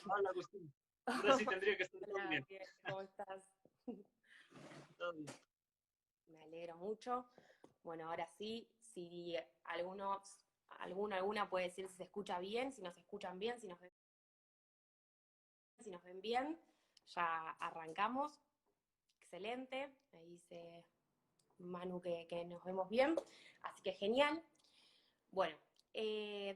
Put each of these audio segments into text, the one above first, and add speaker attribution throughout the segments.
Speaker 1: Hola, Agustín. Ahora sí tendría que estar todo
Speaker 2: Hola,
Speaker 1: bien.
Speaker 2: Gabriel, ¿cómo estás?
Speaker 1: Todo bien.
Speaker 2: Me alegro mucho. Bueno, ahora sí, si alguna puede decir si se escucha bien, si nos escuchan bien, si nos ven bien, ya arrancamos. Excelente. Ahí dice Manu que nos vemos bien. Así que genial. Bueno,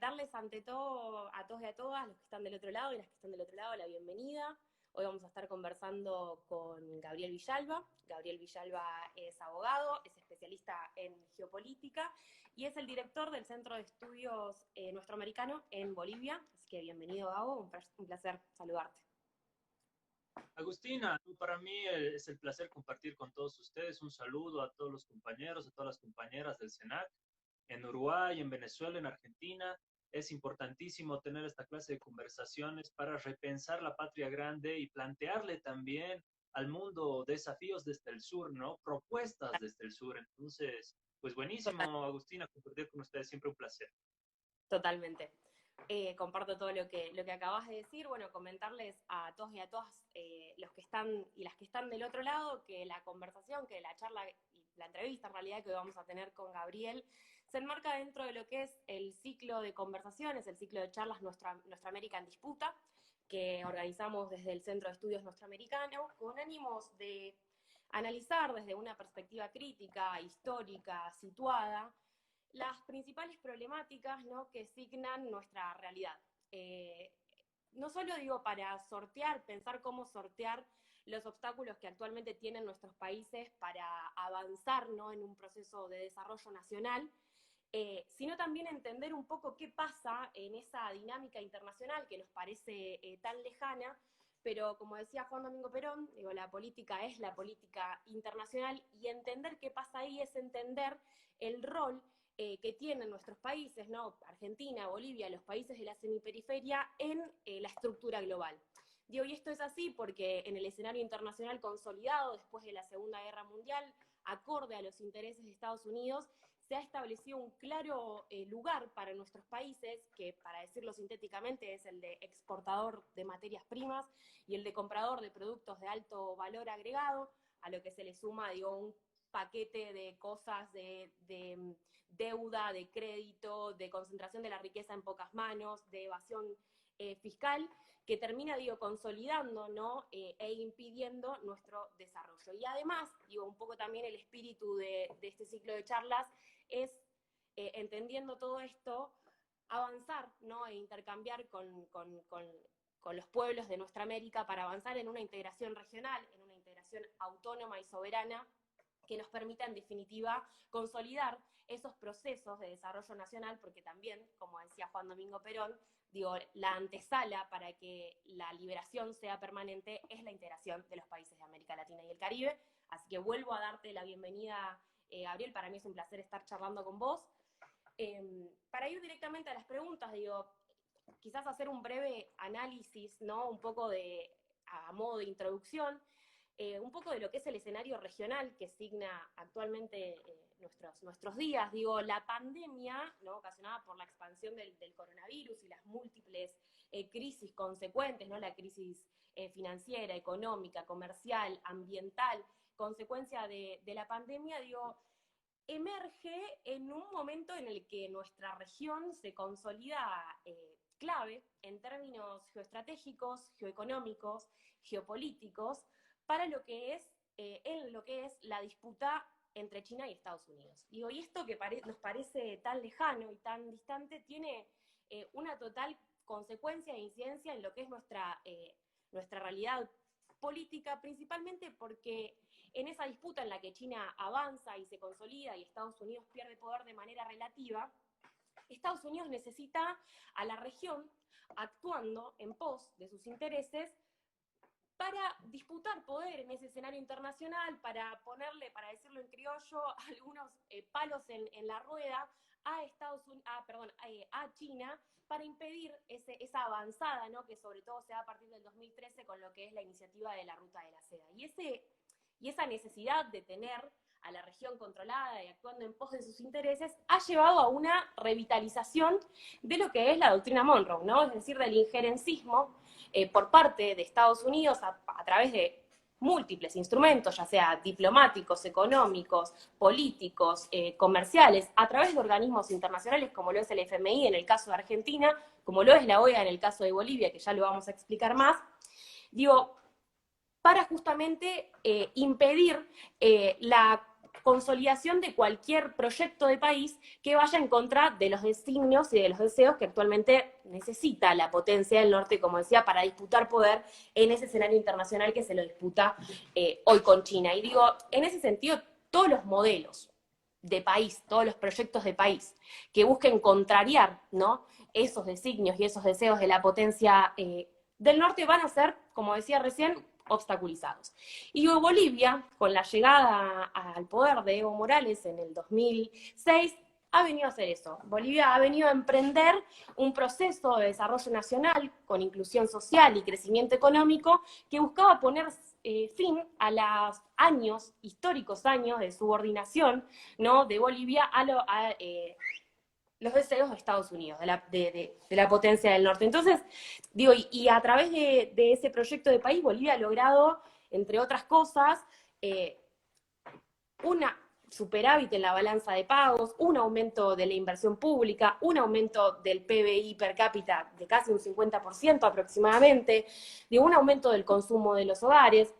Speaker 2: darles ante todo a todos y a todas los que están del otro lado y las que están del otro lado la bienvenida. Hoy vamos a estar conversando con Gabriel Villalba. Gabriel Villalba es abogado, es especialista en geopolítica y es el director del Centro de Estudios Nuestroamericano en Bolivia. Así que bienvenido, Gabo, un placer saludarte.
Speaker 1: Agustina, para mí es el placer compartir con todos ustedes. Un saludo a todos los compañeros, a todas las compañeras del SENAC, en Uruguay, en Venezuela, en Argentina. Es importantísimo tener esta clase de conversaciones para repensar la patria grande y plantearle también al mundo desafíos desde el sur, ¿no? Propuestas desde el sur. Entonces, pues buenísimo, Agustina, compartir con ustedes, siempre un placer.
Speaker 2: Totalmente. Comparto todo lo que acabas de decir. Bueno, comentarles a todos y a todas los que están y las que están del otro lado que la conversación, que la charla y la entrevista en realidad que hoy vamos a tener con Gabriel se enmarca dentro de lo que es el ciclo de conversaciones, el ciclo de charlas Nuestra América en Disputa, que organizamos desde el Centro de Estudios Nuestroamericano con ánimos de analizar desde una perspectiva crítica, histórica, situada, las principales problemáticas, ¿no?, que signan nuestra realidad. Eh, no solo digo para sortear, pensar cómo sortear los obstáculos que actualmente tienen nuestros países para avanzar, ¿no?, en un proceso de desarrollo nacional, sino también entender un poco qué pasa en esa dinámica internacional que nos parece tan lejana, pero como decía Juan Domingo Perón, digo, la política es la política internacional y entender qué pasa ahí es entender el rol que tienen nuestros países, ¿no? Argentina, Bolivia, los países de la semiperiferia en la estructura global. Digo, y esto es así porque en el escenario internacional consolidado después de la Segunda Guerra Mundial, acorde a los intereses de Estados Unidos, se ha establecido un claro lugar para nuestros países, que para decirlo sintéticamente es el de exportador de materias primas y el de comprador de productos de alto valor agregado, a lo que se le suma, digo, un paquete de cosas de deuda, de crédito, de concentración de la riqueza en pocas manos, de evasión fiscal, que termina, digo, consolidando, ¿no? E impidiendo nuestro desarrollo. Y además, digo, un poco también el espíritu de este ciclo de charlas es, entendiendo todo esto, avanzar, ¿no?, e intercambiar con los pueblos de nuestra América para avanzar en una integración regional, en una integración autónoma y soberana que nos permita, en definitiva, consolidar esos procesos de desarrollo nacional, porque también, como decía Juan Domingo Perón, digo, la antesala para que la liberación sea permanente es la integración de los países de América Latina y el Caribe. Así que vuelvo a darte la bienvenida, Gabriel, para mí es un placer estar charlando con vos. Para ir directamente a las preguntas, digo, quizás hacer un breve análisis, ¿no? Un poco a modo de introducción, un poco de lo que es el escenario regional que signa actualmente nuestros días. Digo, la pandemia, ¿no?, ocasionada por la expansión del coronavirus y las múltiples crisis consecuentes, ¿no?, la crisis financiera, económica, comercial, ambiental, consecuencia de la pandemia, digo, emerge en un momento en el que nuestra región se consolida clave en términos geoestratégicos, geoeconómicos, geopolíticos, para lo que es, en lo que es la disputa entre China y Estados Unidos. Digo, y esto que nos parece tan lejano y tan distante tiene una total consecuencia e incidencia en lo que es nuestra realidad política, principalmente porque en esa disputa en la que China avanza y se consolida y Estados Unidos pierde poder de manera relativa, Estados Unidos necesita a la región actuando en pos de sus intereses para disputar poder en ese escenario internacional, para ponerle, para decirlo en criollo, algunos palos en la rueda a a China para impedir esa avanzada, ¿no?, que sobre todo se da a partir del 2013 con lo que es la iniciativa de la Ruta de la Seda. Y esa necesidad de tener a la región controlada y actuando en pos de sus intereses, ha llevado a una revitalización de lo que es la doctrina Monroe, ¿no? Es decir, del injerencismo por parte de Estados Unidos a través de múltiples instrumentos, ya sea diplomáticos, económicos, políticos, comerciales, a través de organismos internacionales como lo es el FMI en el caso de Argentina, como lo es la OEA en el caso de Bolivia, que ya lo vamos a explicar más, digo, para justamente impedir la consolidación de cualquier proyecto de país que vaya en contra de los designios y de los deseos que actualmente necesita la potencia del norte, como decía, para disputar poder en ese escenario internacional que se lo disputa hoy con China. Y digo, en ese sentido, todos los modelos de país, todos los proyectos de país que busquen contrariar, ¿no?, esos designios y esos deseos de la potencia del norte van a ser, como decía recién, obstaculizados. Y Bolivia, con la llegada al poder de Evo Morales en el 2006, ha venido a hacer eso. Bolivia ha venido a emprender un proceso de desarrollo nacional con inclusión social y crecimiento económico que buscaba poner fin a los años, históricos años de subordinación, ¿no?, de Bolivia a los deseos de Estados Unidos, de la potencia del norte. Entonces, digo, y a través de ese proyecto de país, Bolivia ha logrado, entre otras cosas, una superávit en la balanza de pagos, un aumento de la inversión pública, un aumento del PBI per cápita de casi un 50% aproximadamente, de un aumento del consumo de los hogares,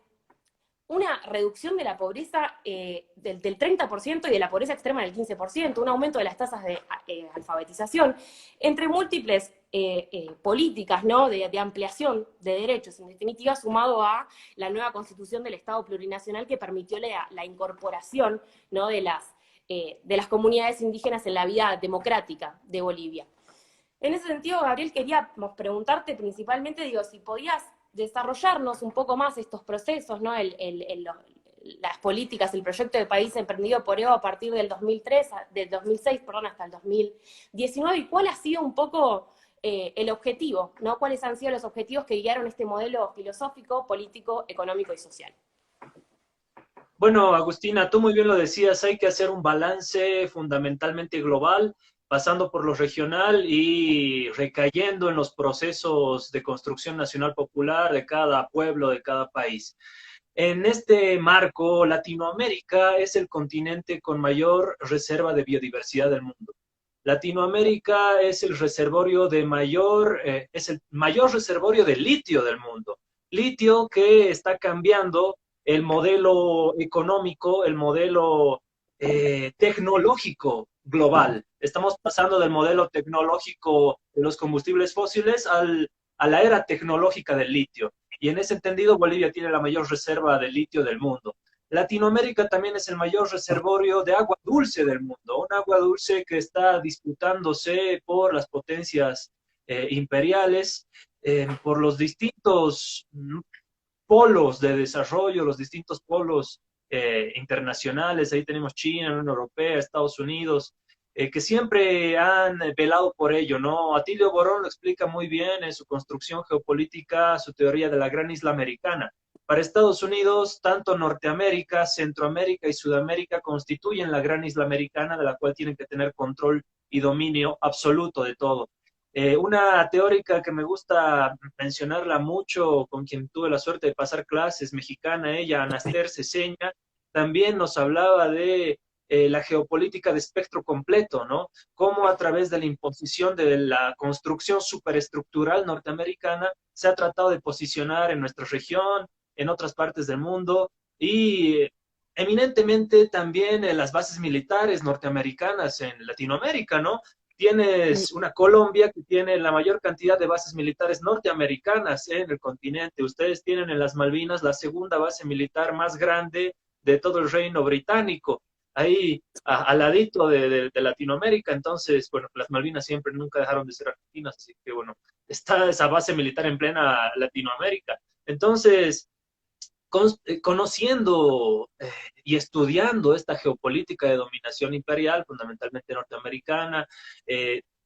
Speaker 2: una reducción de la pobreza del 30% y de la pobreza extrema del 15%, un aumento de las tasas de alfabetización, entre múltiples políticas, ¿no?, de ampliación de derechos, en definitiva, sumado a la nueva constitución del Estado plurinacional que permitió la incorporación, ¿no?, de las comunidades indígenas en la vida democrática de Bolivia. En ese sentido, Gabriel, queríamos preguntarte principalmente, digo, si podías desarrollarnos un poco más estos procesos, ¿no?, las políticas, el proyecto de país emprendido por Evo a partir del 2006, hasta el 2019, y cuál ha sido un poco el objetivo, ¿no?, cuáles han sido los objetivos que guiaron este modelo filosófico, político, económico y social.
Speaker 1: Bueno, Agustina, tú muy bien lo decías, hay que hacer un balance fundamentalmente global, pasando por lo regional y recayendo en los procesos de construcción nacional popular de cada pueblo, de cada país. En este marco, Latinoamérica es el continente con mayor reserva de biodiversidad del mundo. Latinoamérica es el reservorio es el mayor reservorio de litio del mundo. Litio que está cambiando el modelo económico, el modelo tecnológico global. Estamos pasando del modelo tecnológico de los combustibles fósiles a la era tecnológica del litio. Y en ese entendido, Bolivia tiene la mayor reserva de litio del mundo. Latinoamérica también es el mayor reservorio de agua dulce del mundo, un agua dulce que está disputándose por las potencias imperiales, por los distintos polos de desarrollo, los distintos polos internacionales. Ahí tenemos China, Unión Europea, Estados Unidos, que siempre han velado por ello, ¿no? Atilio Borón lo explica muy bien en su construcción geopolítica, su teoría de la gran isla americana. Para Estados Unidos, tanto Norteamérica, Centroamérica y Sudamérica constituyen la gran isla americana, de la cual tienen que tener control y dominio absoluto de todo. Una teórica que me gusta mencionarla mucho, con quien tuve la suerte de pasar clases, mexicana ella, Anaster Ceseña, también nos hablaba de la geopolítica de espectro completo, ¿no? Cómo a través de la imposición de la construcción superestructural norteamericana se ha tratado de posicionar en nuestra región, en otras partes del mundo, y eminentemente también en las bases militares norteamericanas en Latinoamérica, ¿no? Tienes una Colombia que tiene la mayor cantidad de bases militares norteamericanas en el continente. Ustedes tienen en las Malvinas la segunda base militar más grande de todo el reino británico, ahí al ladito de Latinoamérica. Entonces, bueno, las Malvinas siempre nunca dejaron de ser argentinas, así que bueno, está esa base militar en plena Latinoamérica. Entonces, conociendo y estudiando esta geopolítica de dominación imperial, fundamentalmente norteamericana,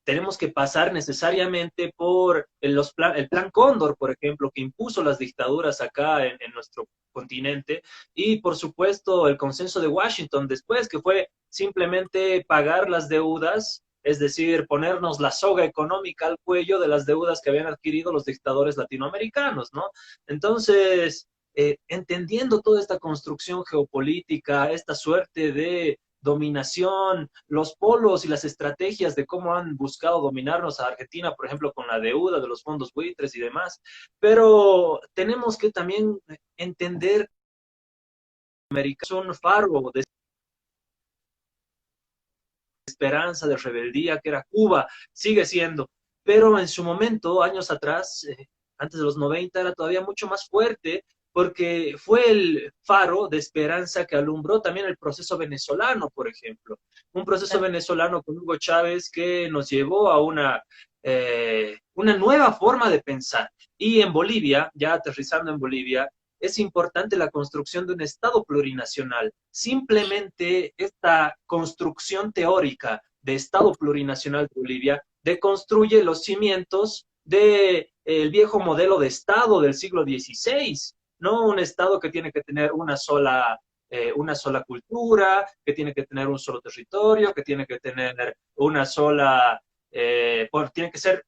Speaker 1: tenemos que pasar necesariamente por el Plan Cóndor, por ejemplo, que impuso las dictaduras acá en nuestro continente, y por supuesto el consenso de Washington después, que fue simplemente pagar las deudas, es decir, ponernos la soga económica al cuello de las deudas que habían adquirido los dictadores latinoamericanos, ¿no? Entonces, entendiendo toda esta construcción geopolítica, esta suerte de dominación, los polos y las estrategias de cómo han buscado dominarnos a Argentina, por ejemplo, con la deuda de los fondos buitres y demás, pero tenemos que también entender que América es un faro de esperanza, de rebeldía, que era Cuba, sigue siendo, pero en su momento, años atrás, antes de los 90, era todavía mucho más fuerte, porque fue el faro de esperanza que alumbró también el proceso venezolano, por ejemplo. Un proceso venezolano con Hugo Chávez que nos llevó a una nueva forma de pensar. Y en Bolivia, ya aterrizando en Bolivia, es importante la construcción de un Estado plurinacional. Simplemente esta construcción teórica de Estado plurinacional de Bolivia deconstruye los cimientos del viejo modelo de Estado del siglo XVI, no un Estado que tiene que tener una sola cultura, que tiene que tener un solo territorio, que tiene que tener una sola, tiene que ser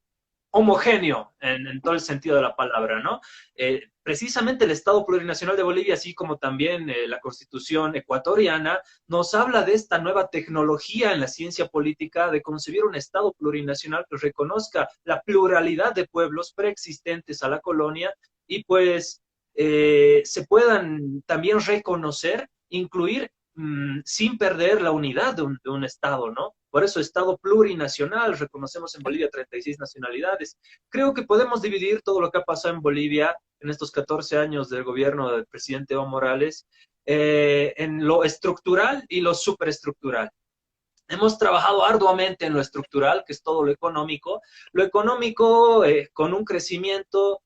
Speaker 1: homogéneo en todo el sentido de la palabra, ¿no? Precisamente el Estado Plurinacional de Bolivia, así como también la Constitución ecuatoriana, nos habla de esta nueva tecnología en la ciencia política de concebir un Estado plurinacional que reconozca la pluralidad de pueblos preexistentes a la colonia y pues se puedan también reconocer, incluir sin perder la unidad de un Estado, ¿no? Por eso Estado plurinacional, reconocemos en Bolivia 36 nacionalidades. Creo que podemos dividir todo lo que ha pasado en Bolivia en estos 14 años del gobierno del presidente Evo Morales en lo estructural y lo superestructural. Hemos trabajado arduamente en lo estructural, que es todo lo económico con un crecimiento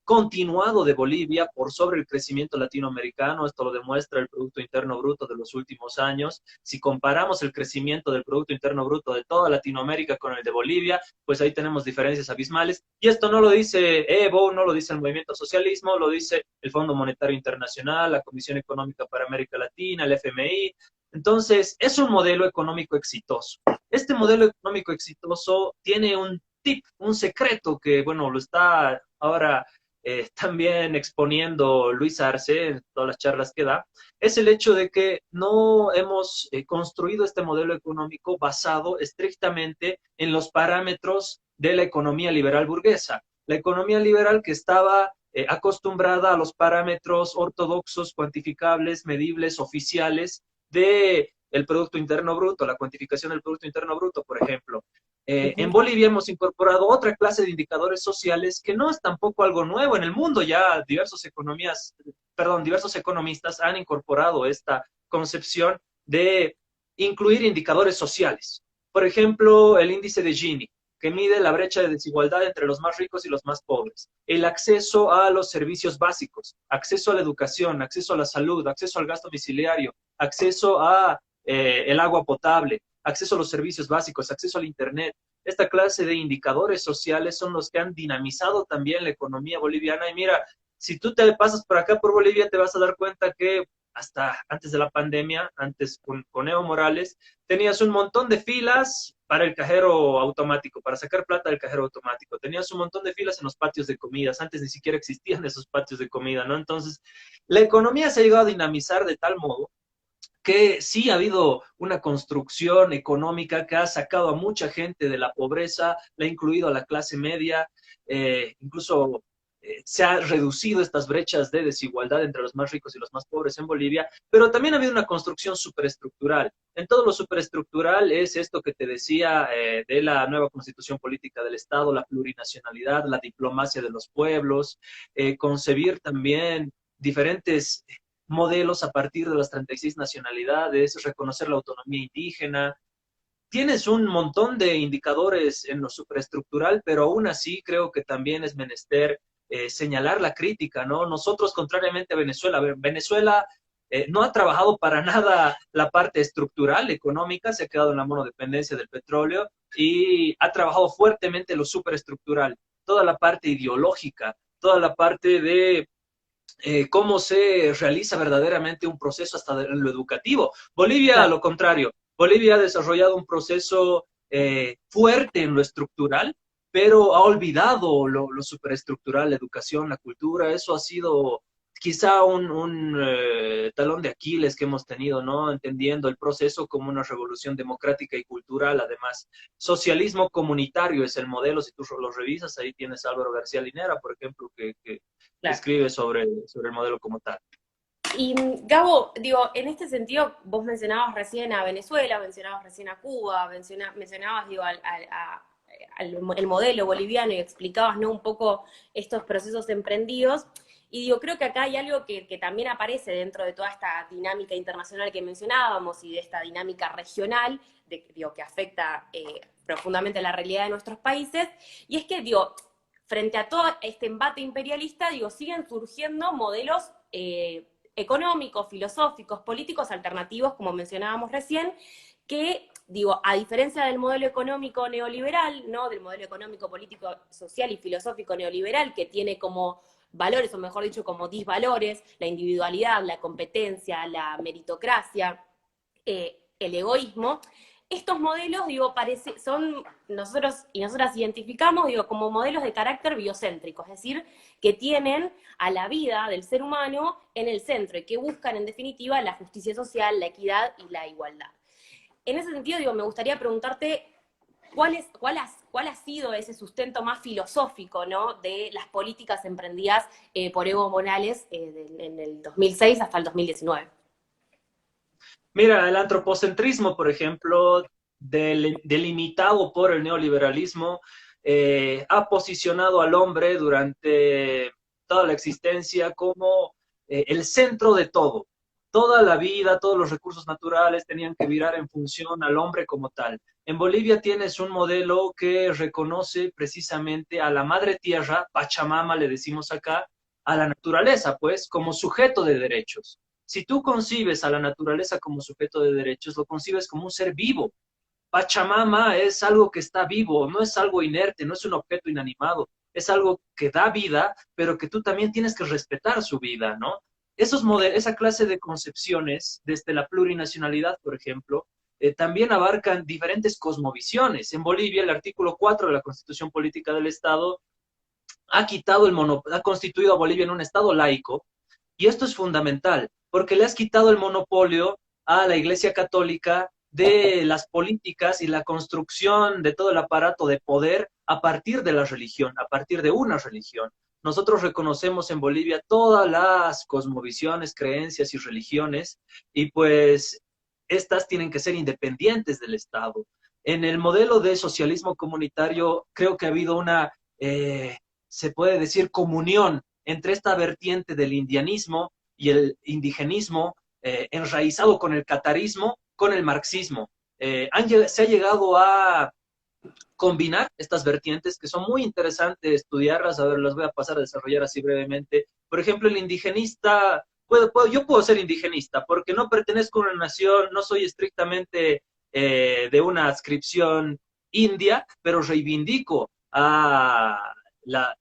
Speaker 1: continuado de Bolivia por sobre el crecimiento latinoamericano. Esto lo demuestra el Producto Interno Bruto de los últimos años. Si comparamos el crecimiento del Producto Interno Bruto de toda Latinoamérica con el de Bolivia, pues ahí tenemos diferencias abismales. Y esto no lo dice Evo, no lo dice el Movimiento Socialismo, lo dice el Fondo Monetario Internacional, la Comisión Económica para América Latina, el FMI. Entonces, es un modelo económico exitoso. Este modelo económico exitoso tiene un tip, un secreto que, bueno, lo está ahora también exponiendo Luis Arce en todas las charlas que da, es el hecho de que no hemos construido este modelo económico basado estrictamente en los parámetros de la economía liberal burguesa. La economía liberal que estaba acostumbrada a los parámetros ortodoxos, cuantificables, medibles, oficiales de el Producto Interno Bruto, la cuantificación del Producto Interno Bruto, por ejemplo. En Bolivia hemos incorporado otra clase de indicadores sociales que no es tampoco algo nuevo en el mundo. Ya diversos economistas han incorporado esta concepción de incluir indicadores sociales. Por ejemplo, el índice de Gini, que mide la brecha de desigualdad entre los más ricos y los más pobres, el acceso a los servicios básicos, acceso a la educación, acceso a la salud, acceso al gasto domiciliario, acceso a el agua potable, acceso a los servicios básicos, acceso al Internet. Esta clase de indicadores sociales son los que han dinamizado también la economía boliviana. Y mira, si tú te pasas por acá por Bolivia, te vas a dar cuenta que hasta antes de la pandemia, antes con Evo Morales, tenías un montón de filas para el cajero automático, para sacar plata del cajero automático. Tenías un montón de filas en los patios de comidas. Antes ni siquiera existían esos patios de comida, ¿no? Entonces, la economía se ha llegado a dinamizar de tal modo que sí ha habido una construcción económica que ha sacado a mucha gente de la pobreza, la ha incluido a la clase media, incluso se ha reducido estas brechas de desigualdad entre los más ricos y los más pobres en Bolivia, pero también ha habido una construcción superestructural. En todo lo superestructural es esto que te decía de la nueva constitución política del Estado, la plurinacionalidad, la diplomacia de los pueblos, concebir también diferentes modelos a partir de las 36 nacionalidades, reconocer la autonomía indígena. Tienes un montón de indicadores en lo superestructural, pero aún así creo que también es menester señalar la crítica, ¿no? Nosotros, contrariamente a Venezuela, no ha trabajado para nada la parte estructural, económica, se ha quedado en la monodependencia del petróleo y ha trabajado fuertemente lo superestructural, toda la parte ideológica, toda la parte de cómo se realiza verdaderamente un proceso hasta en lo educativo. Bolivia, a
Speaker 2: Claro.
Speaker 1: lo contrario, Bolivia ha desarrollado un proceso fuerte en lo estructural, pero ha olvidado lo superestructural, la educación, la cultura. Eso ha sido quizá un talón de Aquiles que hemos tenido, ¿no? Entendiendo el proceso como una revolución democrática y cultural, además. Socialismo comunitario es el modelo, si tú lo revisas, ahí tienes a Álvaro García Linera, por ejemplo, que
Speaker 2: Claro.
Speaker 1: escribe sobre el modelo como tal.
Speaker 2: Y Gabo, digo, en este sentido, vos mencionabas recién a Venezuela, mencionabas recién a Cuba, mencionabas, digo, el modelo boliviano y explicabas, ¿no? Un poco estos procesos emprendidos. Y digo, creo que acá hay algo que también aparece dentro de toda esta dinámica internacional que mencionábamos y de esta dinámica regional, digo, que afecta profundamente la realidad de nuestros países, y es que, digo, frente a todo este embate imperialista, digo, siguen surgiendo modelos económicos, filosóficos, políticos alternativos, como mencionábamos recién, que, digo, a diferencia del modelo económico neoliberal, ¿no? Del modelo económico, político, social y filosófico neoliberal, que tiene como valores, o mejor dicho, como disvalores, la individualidad, la competencia, la meritocracia, el egoísmo, estos modelos, digo, son nosotros y nosotras identificamos, digo, como modelos de carácter biocéntrico, es decir, que tienen a la vida del ser humano en el centro y que buscan, en definitiva, la justicia social, la equidad y la igualdad. En ese sentido, digo, me gustaría preguntarte cuál ha sido ese sustento más filosófico, ¿no? De las políticas emprendidas por Evo Morales en el 2006 hasta el 2019.
Speaker 1: Mira, el antropocentrismo, por ejemplo, delimitado por el neoliberalismo, ha posicionado al hombre durante toda la existencia como el centro de todo. Toda la vida, todos los recursos naturales tenían que virar en función al hombre como tal. En Bolivia tienes un modelo que reconoce precisamente a la madre tierra, Pachamama le decimos acá, a la naturaleza, pues, como sujeto de derechos. Si tú concibes a la naturaleza como sujeto de derechos, lo concibes como un ser vivo. Pachamama es algo que está vivo, no es algo inerte, no es un objeto inanimado, es algo que da vida, pero que tú también tienes que respetar su vida, ¿no? Esa clase de concepciones, desde la plurinacionalidad, por ejemplo, también abarcan diferentes cosmovisiones. En Bolivia, el artículo 4 de la Constitución Política del Estado ha constituido a Bolivia en un Estado laico, y esto es fundamental, porque le has quitado el monopolio a la Iglesia Católica de las políticas y la construcción de todo el aparato de poder a partir de la religión, a partir de una religión. Nosotros reconocemos en Bolivia todas las cosmovisiones, creencias y religiones, y pues estas tienen que ser independientes del Estado. En el modelo de socialismo comunitario creo que ha habido se puede decir, comunión entre esta vertiente del indianismo y el indigenismo enraizado con el catarismo, con el marxismo. Se ha llegado a combinar estas vertientes que son muy interesantes estudiarlas. A ver, las voy a pasar a desarrollar así brevemente. Por ejemplo, el indigenista, yo puedo ser indigenista porque no pertenezco a una nación, no soy estrictamente de una adscripción india, pero reivindico a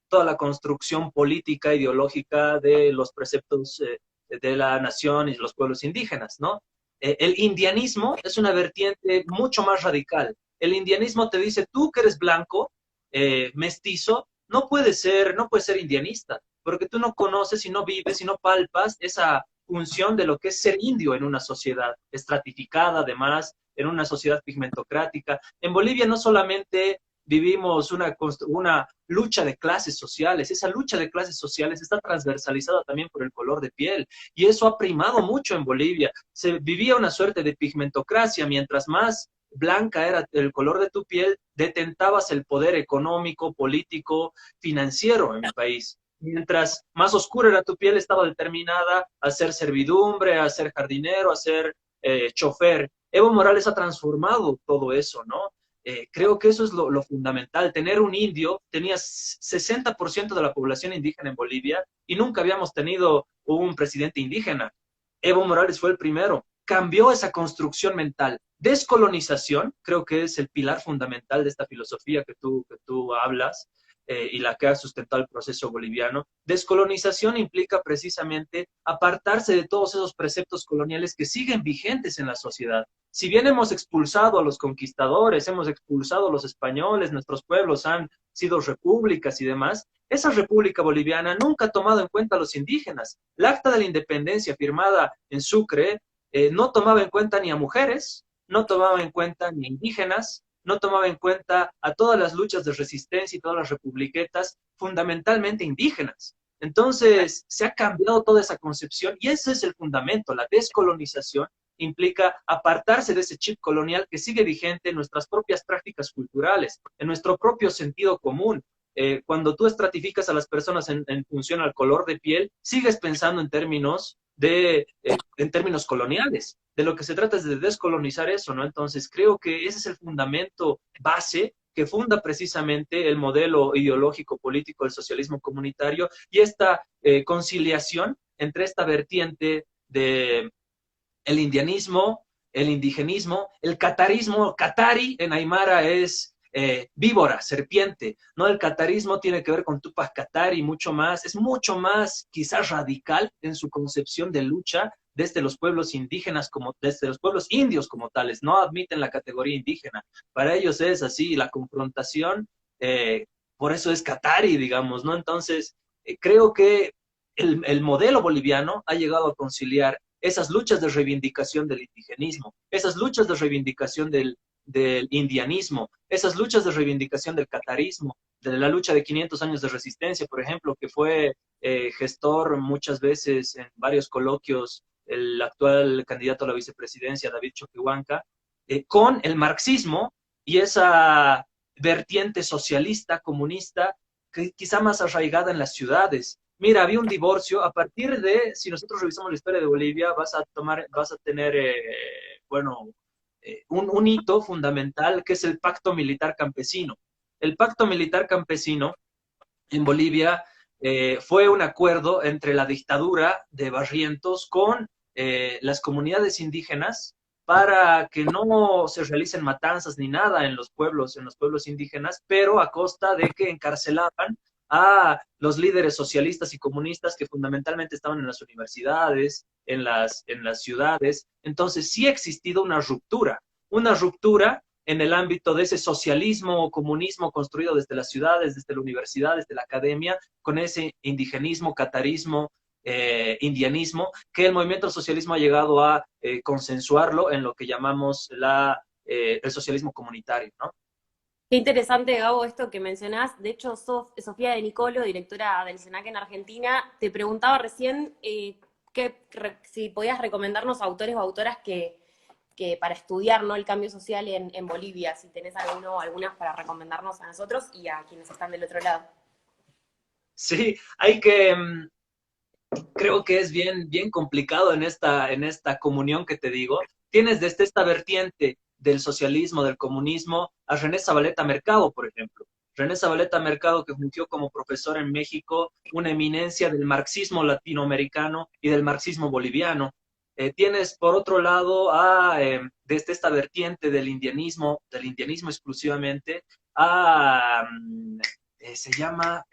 Speaker 1: toda la construcción política, ideológica de los preceptos de la nación y los pueblos indígenas, ¿no? El indianismo es una vertiente mucho más radical. El indianismo te dice, tú que eres blanco, mestizo, no puedes ser indianista, porque tú no conoces y no vives y no palpas esa función de lo que es ser indio en una sociedad estratificada, además, en una sociedad pigmentocrática. En Bolivia no solamente vivimos una lucha de clases sociales, esa lucha de clases sociales está transversalizada también por el color de piel, y eso ha primado mucho en Bolivia. Se vivía una suerte de pigmentocracia, mientras más blanca era el color de tu piel, detentabas el poder económico, político, financiero en el país. Mientras más oscura era tu piel, estaba determinada a ser servidumbre, a ser jardinero, a ser chofer. Evo Morales ha transformado todo eso, ¿no? Creo que eso es lo fundamental. Tener un indio, tenía 60% de la población indígena en Bolivia y nunca habíamos tenido un presidente indígena. Evo Morales fue el primero, cambió esa construcción mental. Descolonización, creo que es el pilar fundamental de esta filosofía que tú hablas, y la que ha sustentado el proceso boliviano. Descolonización implica precisamente apartarse de todos esos preceptos coloniales que siguen vigentes en la sociedad. Si bien hemos expulsado a los conquistadores, hemos expulsado a los españoles, nuestros pueblos han sido repúblicas y demás, esa República Boliviana nunca ha tomado en cuenta a los indígenas. El Acta de la Independencia firmada en Sucre no tomaba en cuenta ni a mujeres, no tomaba en cuenta ni a indígenas, no tomaba en cuenta a todas las luchas de resistencia y todas las republiquetas, fundamentalmente indígenas. Entonces, se ha cambiado toda esa concepción y ese es el fundamento. La descolonización implica apartarse de ese chip colonial que sigue vigente en nuestras propias prácticas culturales, en nuestro propio sentido común. Cuando tú estratificas a las personas en función al color de piel, sigues pensando en términos coloniales. De lo que se trata es de descolonizar eso, ¿no? Entonces, creo que ese es el fundamento base que funda precisamente el modelo ideológico político del socialismo comunitario y esta conciliación entre esta vertiente de el indianismo, el indigenismo, el catarismo. Catari en Aymara es víbora, serpiente, ¿no? El catarismo tiene que ver con Tupac Katari, mucho más, es mucho más quizás radical en su concepción de lucha desde los pueblos indígenas, desde los pueblos indios como tales, no admiten la categoría indígena. Para ellos es así, la confrontación, por eso es Katari, digamos, ¿no? Entonces, creo que el modelo boliviano ha llegado a conciliar esas luchas de reivindicación del indigenismo, esas luchas de reivindicación del indianismo, esas luchas de reivindicación del catarismo, de la lucha de 500 años de resistencia, por ejemplo, que fue gestor muchas veces en varios coloquios el actual candidato a la vicepresidencia, David Choquehuanca, con el marxismo y esa vertiente socialista, comunista, que quizá más arraigada en las ciudades. Mira, había un divorcio a partir de, si nosotros revisamos la historia de Bolivia, vas a tener, bueno, un hito fundamental que es el pacto militar campesino. El pacto militar campesino en Bolivia fue un acuerdo entre la dictadura de Barrientos con las comunidades indígenas para que no se realicen matanzas ni nada en los pueblos indígenas, pero a costa de que encarcelaban a los líderes socialistas y comunistas que fundamentalmente estaban en las universidades, en las ciudades. Entonces sí ha existido una ruptura en el ámbito de ese socialismo o comunismo construido desde las ciudades, desde la universidad, desde la academia, con ese indigenismo, catarismo, indianismo, que el movimiento del socialismo ha llegado a consensuarlo en lo que llamamos el socialismo comunitario, ¿no?
Speaker 2: Qué interesante, Gabo, esto que mencionás. De hecho, Sofía de Nicolo, directora del SENAC en Argentina, te preguntaba recién si podías recomendarnos autores o autoras que para estudiar, ¿no?, el cambio social en Bolivia, si tenés algunas para recomendarnos a nosotros y a quienes están del otro lado.
Speaker 1: Sí, creo que es bien complicado en esta comunión que te digo. Tienes desde esta vertiente del socialismo, del comunismo, a René Zabaleta Mercado, por ejemplo. René Zabaleta Mercado, que fungió como profesor en México, una eminencia del marxismo latinoamericano y del marxismo boliviano. Tienes, por otro lado, desde esta vertiente del indianismo exclusivamente, se llama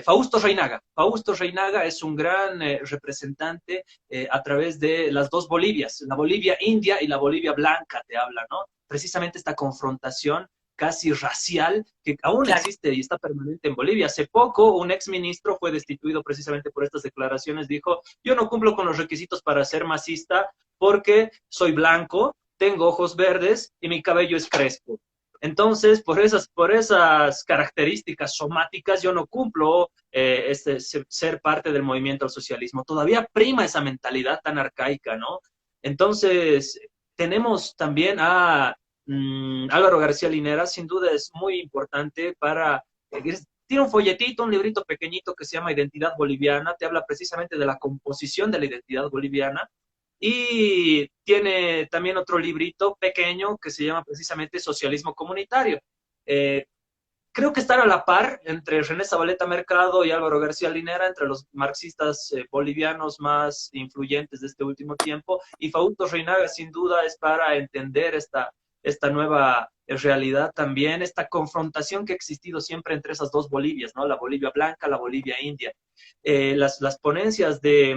Speaker 1: Fausto Reinaga. Fausto Reinaga es un gran representante a través de las dos Bolivias, la Bolivia india y la Bolivia blanca, te habla, ¿no? Precisamente esta confrontación casi racial que aún
Speaker 2: Claro.
Speaker 1: existe y está permanente en Bolivia. Hace poco un exministro fue destituido precisamente por estas declaraciones. Dijo, yo no cumplo con los requisitos para ser masista porque soy blanco, tengo ojos verdes y mi cabello es crespo. Entonces, por esas características somáticas, yo no cumplo ser parte del movimiento al socialismo. Todavía prima esa mentalidad tan arcaica, ¿no? Entonces, tenemos también a Álvaro García Linera, sin duda es muy importante tiene un folletito, un librito pequeñito que se llama Identidad Boliviana, te habla precisamente de la composición de la identidad boliviana, y tiene también otro librito pequeño que se llama precisamente Socialismo Comunitario. Eh, creo que están a la par entre René Zabaleta Mercado y Álvaro García Linera, entre los marxistas bolivianos más influyentes de este último tiempo, y Fausto Reinaga sin duda es para entender esta nueva realidad también, esta confrontación que ha existido siempre entre esas dos Bolivias, ¿no? La Bolivia blanca, la Bolivia india. Las ponencias de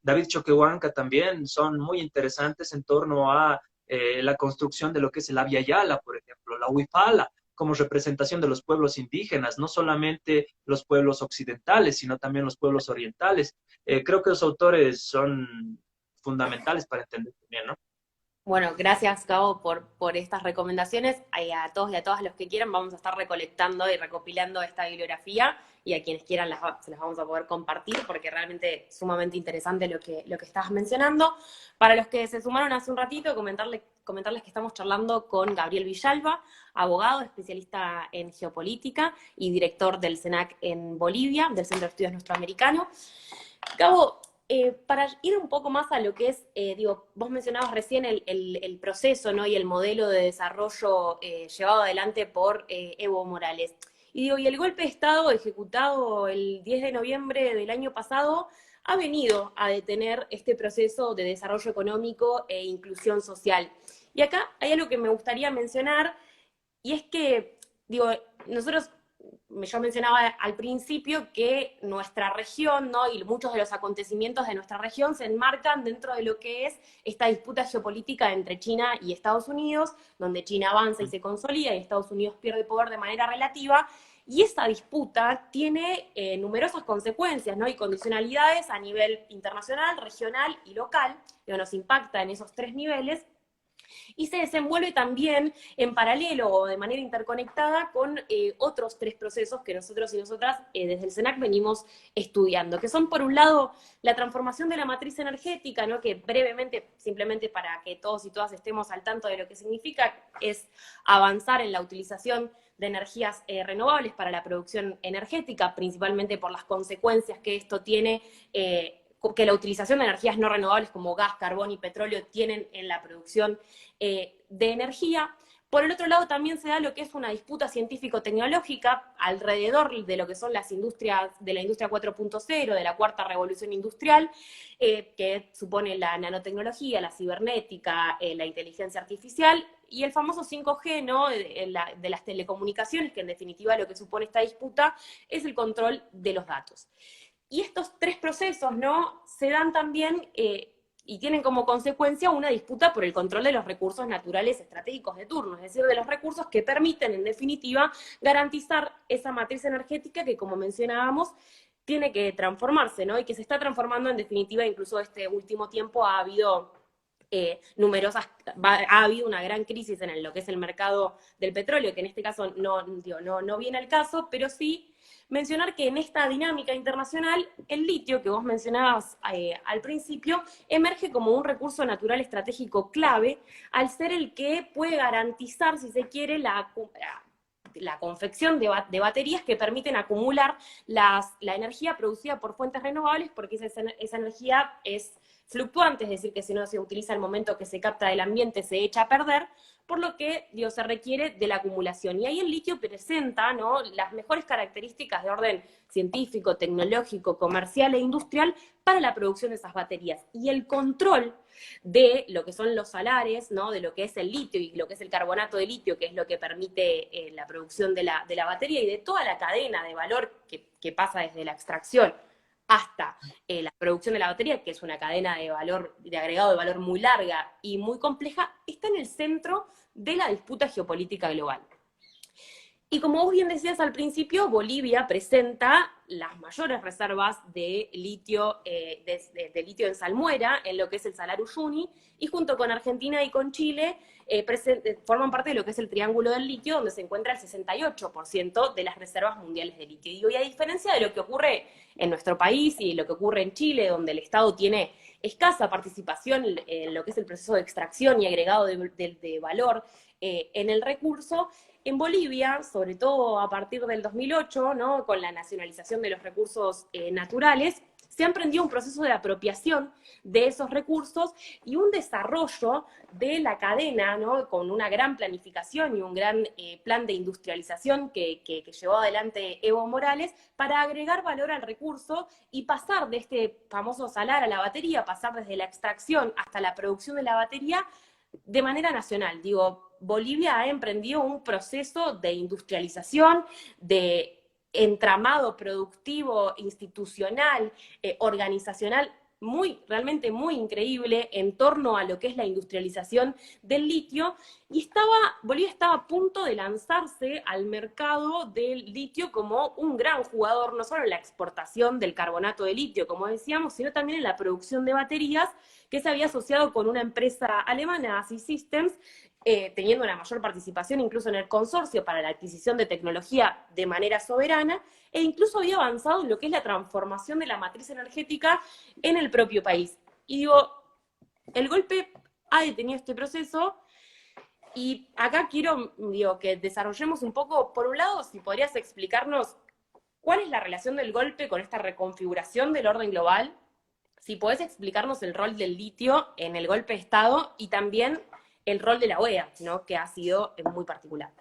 Speaker 1: David Choquehuanca también son muy interesantes en torno a la construcción de lo que es el Abya Yala, por ejemplo, la Huipala, como representación de los pueblos indígenas, no solamente los pueblos occidentales, sino también los pueblos orientales. Creo que los autores son fundamentales para entender también, ¿no?
Speaker 2: Bueno, gracias, Gabo, por estas recomendaciones. A todos y a todas los que quieran vamos a estar recolectando y recopilando esta bibliografía y a quienes quieran se las vamos a poder compartir porque realmente es sumamente interesante lo que estabas mencionando. Para los que se sumaron hace un ratito, comentarles que estamos charlando con Gabriel Villalba, abogado, especialista en geopolítica y director del CENAC en Bolivia, del Centro de Estudios Nuestroamericanos. Gabo, para ir un poco más a lo que es, vos mencionabas recién el proceso, ¿no? Y el modelo de desarrollo llevado adelante por Evo Morales. Y el golpe de Estado ejecutado el 10 de noviembre del año pasado ha venido a detener este proceso de desarrollo económico e inclusión social. Y acá hay algo que me gustaría mencionar, y es que, nosotros, yo mencionaba al principio que nuestra región, ¿no? Y muchos de los acontecimientos de nuestra región se enmarcan dentro de lo que es esta disputa geopolítica entre China y Estados Unidos, donde China avanza y se consolida y Estados Unidos pierde poder de manera relativa, y esa disputa tiene numerosas consecuencias, ¿no? Y condicionalidades a nivel internacional, regional y local, que nos impacta en esos tres niveles, y se desenvuelve también en paralelo o de manera interconectada con otros tres procesos que nosotros y nosotras desde el CENAC venimos estudiando, que son por un lado la transformación de la matriz energética, ¿no? Que brevemente, simplemente para que todos y todas estemos al tanto de lo que significa, es avanzar en la utilización de energías renovables para la producción energética, principalmente por las consecuencias que esto tiene que la utilización de energías no renovables como gas, carbón y petróleo tienen en la producción de energía. Por el otro lado, también se da lo que es una disputa científico-tecnológica alrededor de lo que son las industrias, de la industria 4.0, de la cuarta revolución industrial, que supone la nanotecnología, la cibernética, la inteligencia artificial, y el famoso 5G, ¿no? De las telecomunicaciones, que en definitiva lo que supone esta disputa es el control de los datos. Y estos tres procesos, ¿no? Se dan también y tienen como consecuencia una disputa por el control de los recursos naturales estratégicos de turno, es decir, de los recursos que permiten, en definitiva, garantizar esa matriz energética que, como mencionábamos, tiene que transformarse, ¿no? Y que se está transformando, en definitiva, incluso este último tiempo ha habido ha habido una gran crisis en lo que es el mercado del petróleo, que en este caso no viene al caso, pero sí mencionar que en esta dinámica internacional, el litio, que vos mencionabas al principio, emerge como un recurso natural estratégico clave, al ser el que puede garantizar, si se quiere, la confección de baterías que permiten acumular la energía producida por fuentes renovables, porque esa energía es fluctuante, es decir, que si no se utiliza al momento que se capta del ambiente se echa a perder, por lo que se requiere de la acumulación. Y ahí el litio presenta, ¿no?, las mejores características de orden científico, tecnológico, comercial e industrial para la producción de esas baterías. Y el control de lo que son los salares, ¿no?, de lo que es el litio y lo que es el carbonato de litio, que es lo que permite la producción de la batería y de toda la cadena de valor que pasa desde la extracción hasta la producción de la batería, que es una cadena de valor, de agregado de valor muy larga y muy compleja, está en el centro de la disputa geopolítica global. Y como vos bien decías al principio, Bolivia presenta las mayores reservas de litio en salmuera, en lo que es el Salar Uyuni, y junto con Argentina y con Chile forman parte de lo que es el Triángulo del Litio, donde se encuentra el 68% de las reservas mundiales de litio. Y a diferencia de lo que ocurre en nuestro país y lo que ocurre en Chile, donde el Estado tiene escasa participación en lo que es el proceso de extracción y agregado de valor en el recurso, en Bolivia, sobre todo a partir del 2008, ¿no?, con la nacionalización de los recursos naturales, se ha emprendido un proceso de apropiación de esos recursos y un desarrollo de la cadena, ¿no? Con una gran planificación y un gran plan de industrialización que llevó adelante Evo Morales para agregar valor al recurso y pasar de este famoso salar a la batería, pasar desde la extracción hasta la producción de la batería de manera nacional. Digo, Bolivia ha emprendido un proceso de industrialización, de entramado productivo, institucional, organizacional, realmente muy increíble en torno a lo que es la industrialización del litio, y Bolivia estaba a punto de lanzarse al mercado del litio como un gran jugador, no solo en la exportación del carbonato de litio, como decíamos, sino también en la producción de baterías, que se había asociado con una empresa alemana, ASI Systems, teniendo una mayor participación incluso en el consorcio para la adquisición de tecnología de manera soberana, e incluso había avanzado en lo que es la transformación de la matriz energética en el propio país. Y digo, el golpe ha detenido este proceso, y acá quiero, que desarrollemos un poco, por un lado, si podrías explicarnos cuál es la relación del golpe con esta reconfiguración del orden global, si podés explicarnos el rol del litio en el golpe de Estado y también el rol de la OEA, ¿no? Que ha sido muy particular.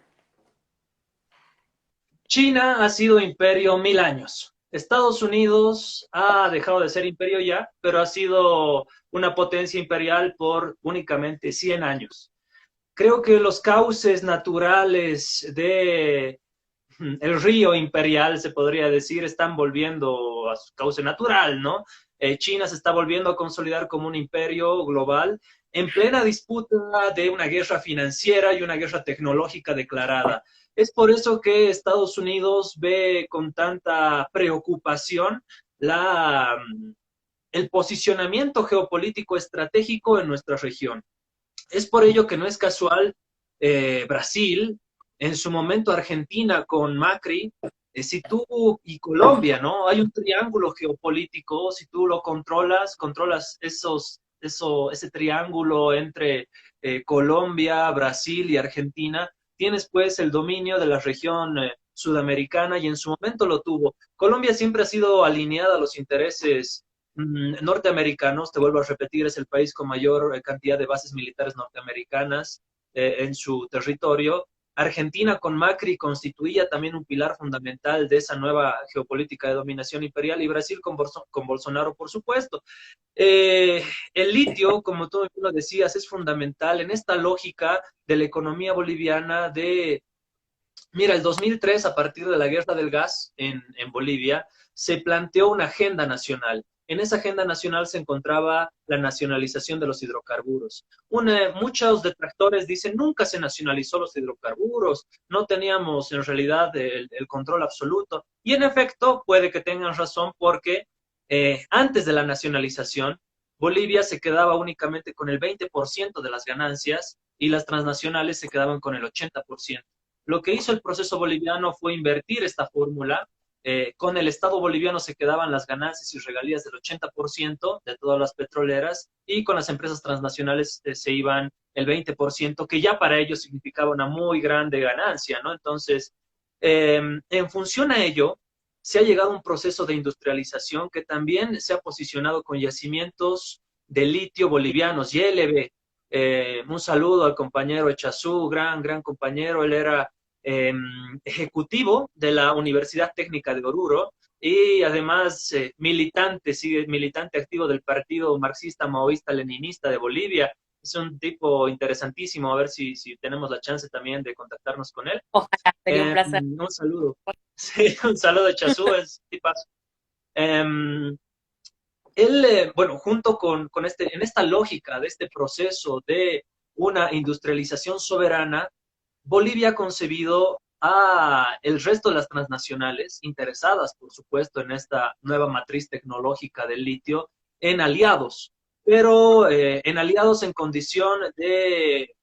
Speaker 1: China ha sido imperio 1000 años. Estados Unidos ha dejado de ser imperio ya, pero ha sido una potencia imperial por únicamente 100 años. Creo que los cauces naturales de el río imperial, se podría decir, están volviendo a su cauce natural, ¿no? China se está volviendo a consolidar como un imperio global en plena disputa de una guerra financiera y una guerra tecnológica declarada. Es por eso que Estados Unidos ve con tanta preocupación el posicionamiento geopolítico estratégico en nuestra región. Es por ello que no es casual Brasil, en su momento Argentina con Macri, si tú y Colombia, ¿no? Hay un triángulo geopolítico, si tú lo controlas ese triángulo entre Colombia, Brasil y Argentina, tienes pues el dominio de la región sudamericana y en su momento lo tuvo. Colombia siempre ha sido alineada a los intereses norteamericanos, te vuelvo a repetir, es el país con mayor cantidad de bases militares norteamericanas en su territorio. Argentina con Macri constituía también un pilar fundamental de esa nueva geopolítica de dominación imperial, y Brasil con Bolsonaro, por supuesto. El litio, como tú lo decías, es fundamental en esta lógica de la economía boliviana mira, el 2003, a partir de la guerra del gas en Bolivia, se planteó una agenda nacional. En esa agenda nacional se encontraba la nacionalización de los hidrocarburos. Muchos detractores dicen, nunca se nacionalizó los hidrocarburos, no teníamos en realidad el control absoluto. Y en efecto, puede que tengan razón porque antes de la nacionalización, Bolivia se quedaba únicamente con el 20% de las ganancias y las transnacionales se quedaban con el 80%. Lo que hizo el proceso boliviano fue invertir esta fórmula. Con el Estado boliviano se quedaban las ganancias y regalías del 80% de todas las petroleras, y con las empresas transnacionales se iban el 20%, que ya para ellos significaba una muy grande ganancia, ¿no? Entonces, en función a ello, se ha llegado a un proceso de industrialización que también se ha posicionado con yacimientos de litio bolivianos, YLB. Un saludo al compañero Echazú, gran compañero. Él era ejecutivo de la Universidad Técnica de Oruro y además sigue militante activo del Partido Marxista Maoísta Leninista de Bolivia. Es un tipo interesantísimo, a ver si tenemos la chance también de contactarnos con él.
Speaker 2: Ojalá, sería un placer.
Speaker 1: Un saludo. Sí, un saludo de Chazú, es tipazo. Él, bueno, junto en esta lógica de este proceso de una industrialización soberana, Bolivia ha concebido a el resto de las transnacionales, interesadas, por supuesto, en esta nueva matriz tecnológica del litio, en aliados, pero en aliados en condición de,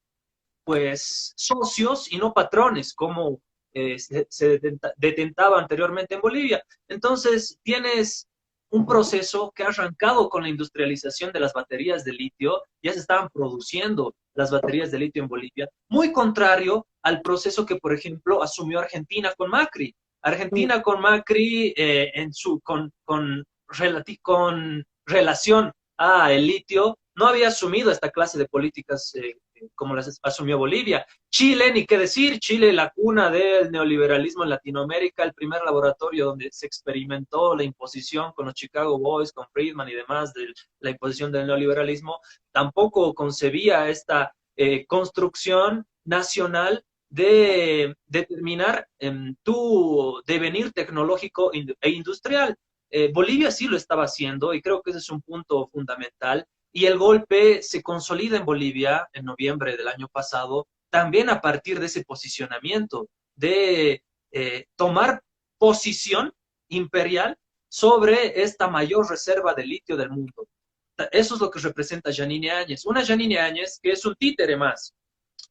Speaker 1: pues, socios y no patrones, como se detentaba anteriormente en Bolivia. Entonces, tienes un proceso que ha arrancado con la industrialización de las baterías de litio. Ya se estaban produciendo las baterías de litio en Bolivia, muy contrario al proceso que, por ejemplo, asumió Argentina con Macri. Argentina con Macri, con con relación a el litio no había asumido esta clase de políticas como las asumió Bolivia. Chile, ni qué decir, Chile, la cuna del neoliberalismo en Latinoamérica, el primer laboratorio donde se experimentó la imposición con los Chicago Boys, con Friedman y demás, de la imposición del neoliberalismo, tampoco concebía esta construcción nacional de determinar tu devenir tecnológico e industrial. Bolivia sí lo estaba haciendo y creo que ese es un punto fundamental. Y el golpe se consolida en Bolivia en noviembre del año pasado, también a partir de ese posicionamiento, de tomar posición imperial sobre esta mayor reserva de litio del mundo. Eso es lo que representa Yanine Áñez. Una Yanine Áñez que es un títere más,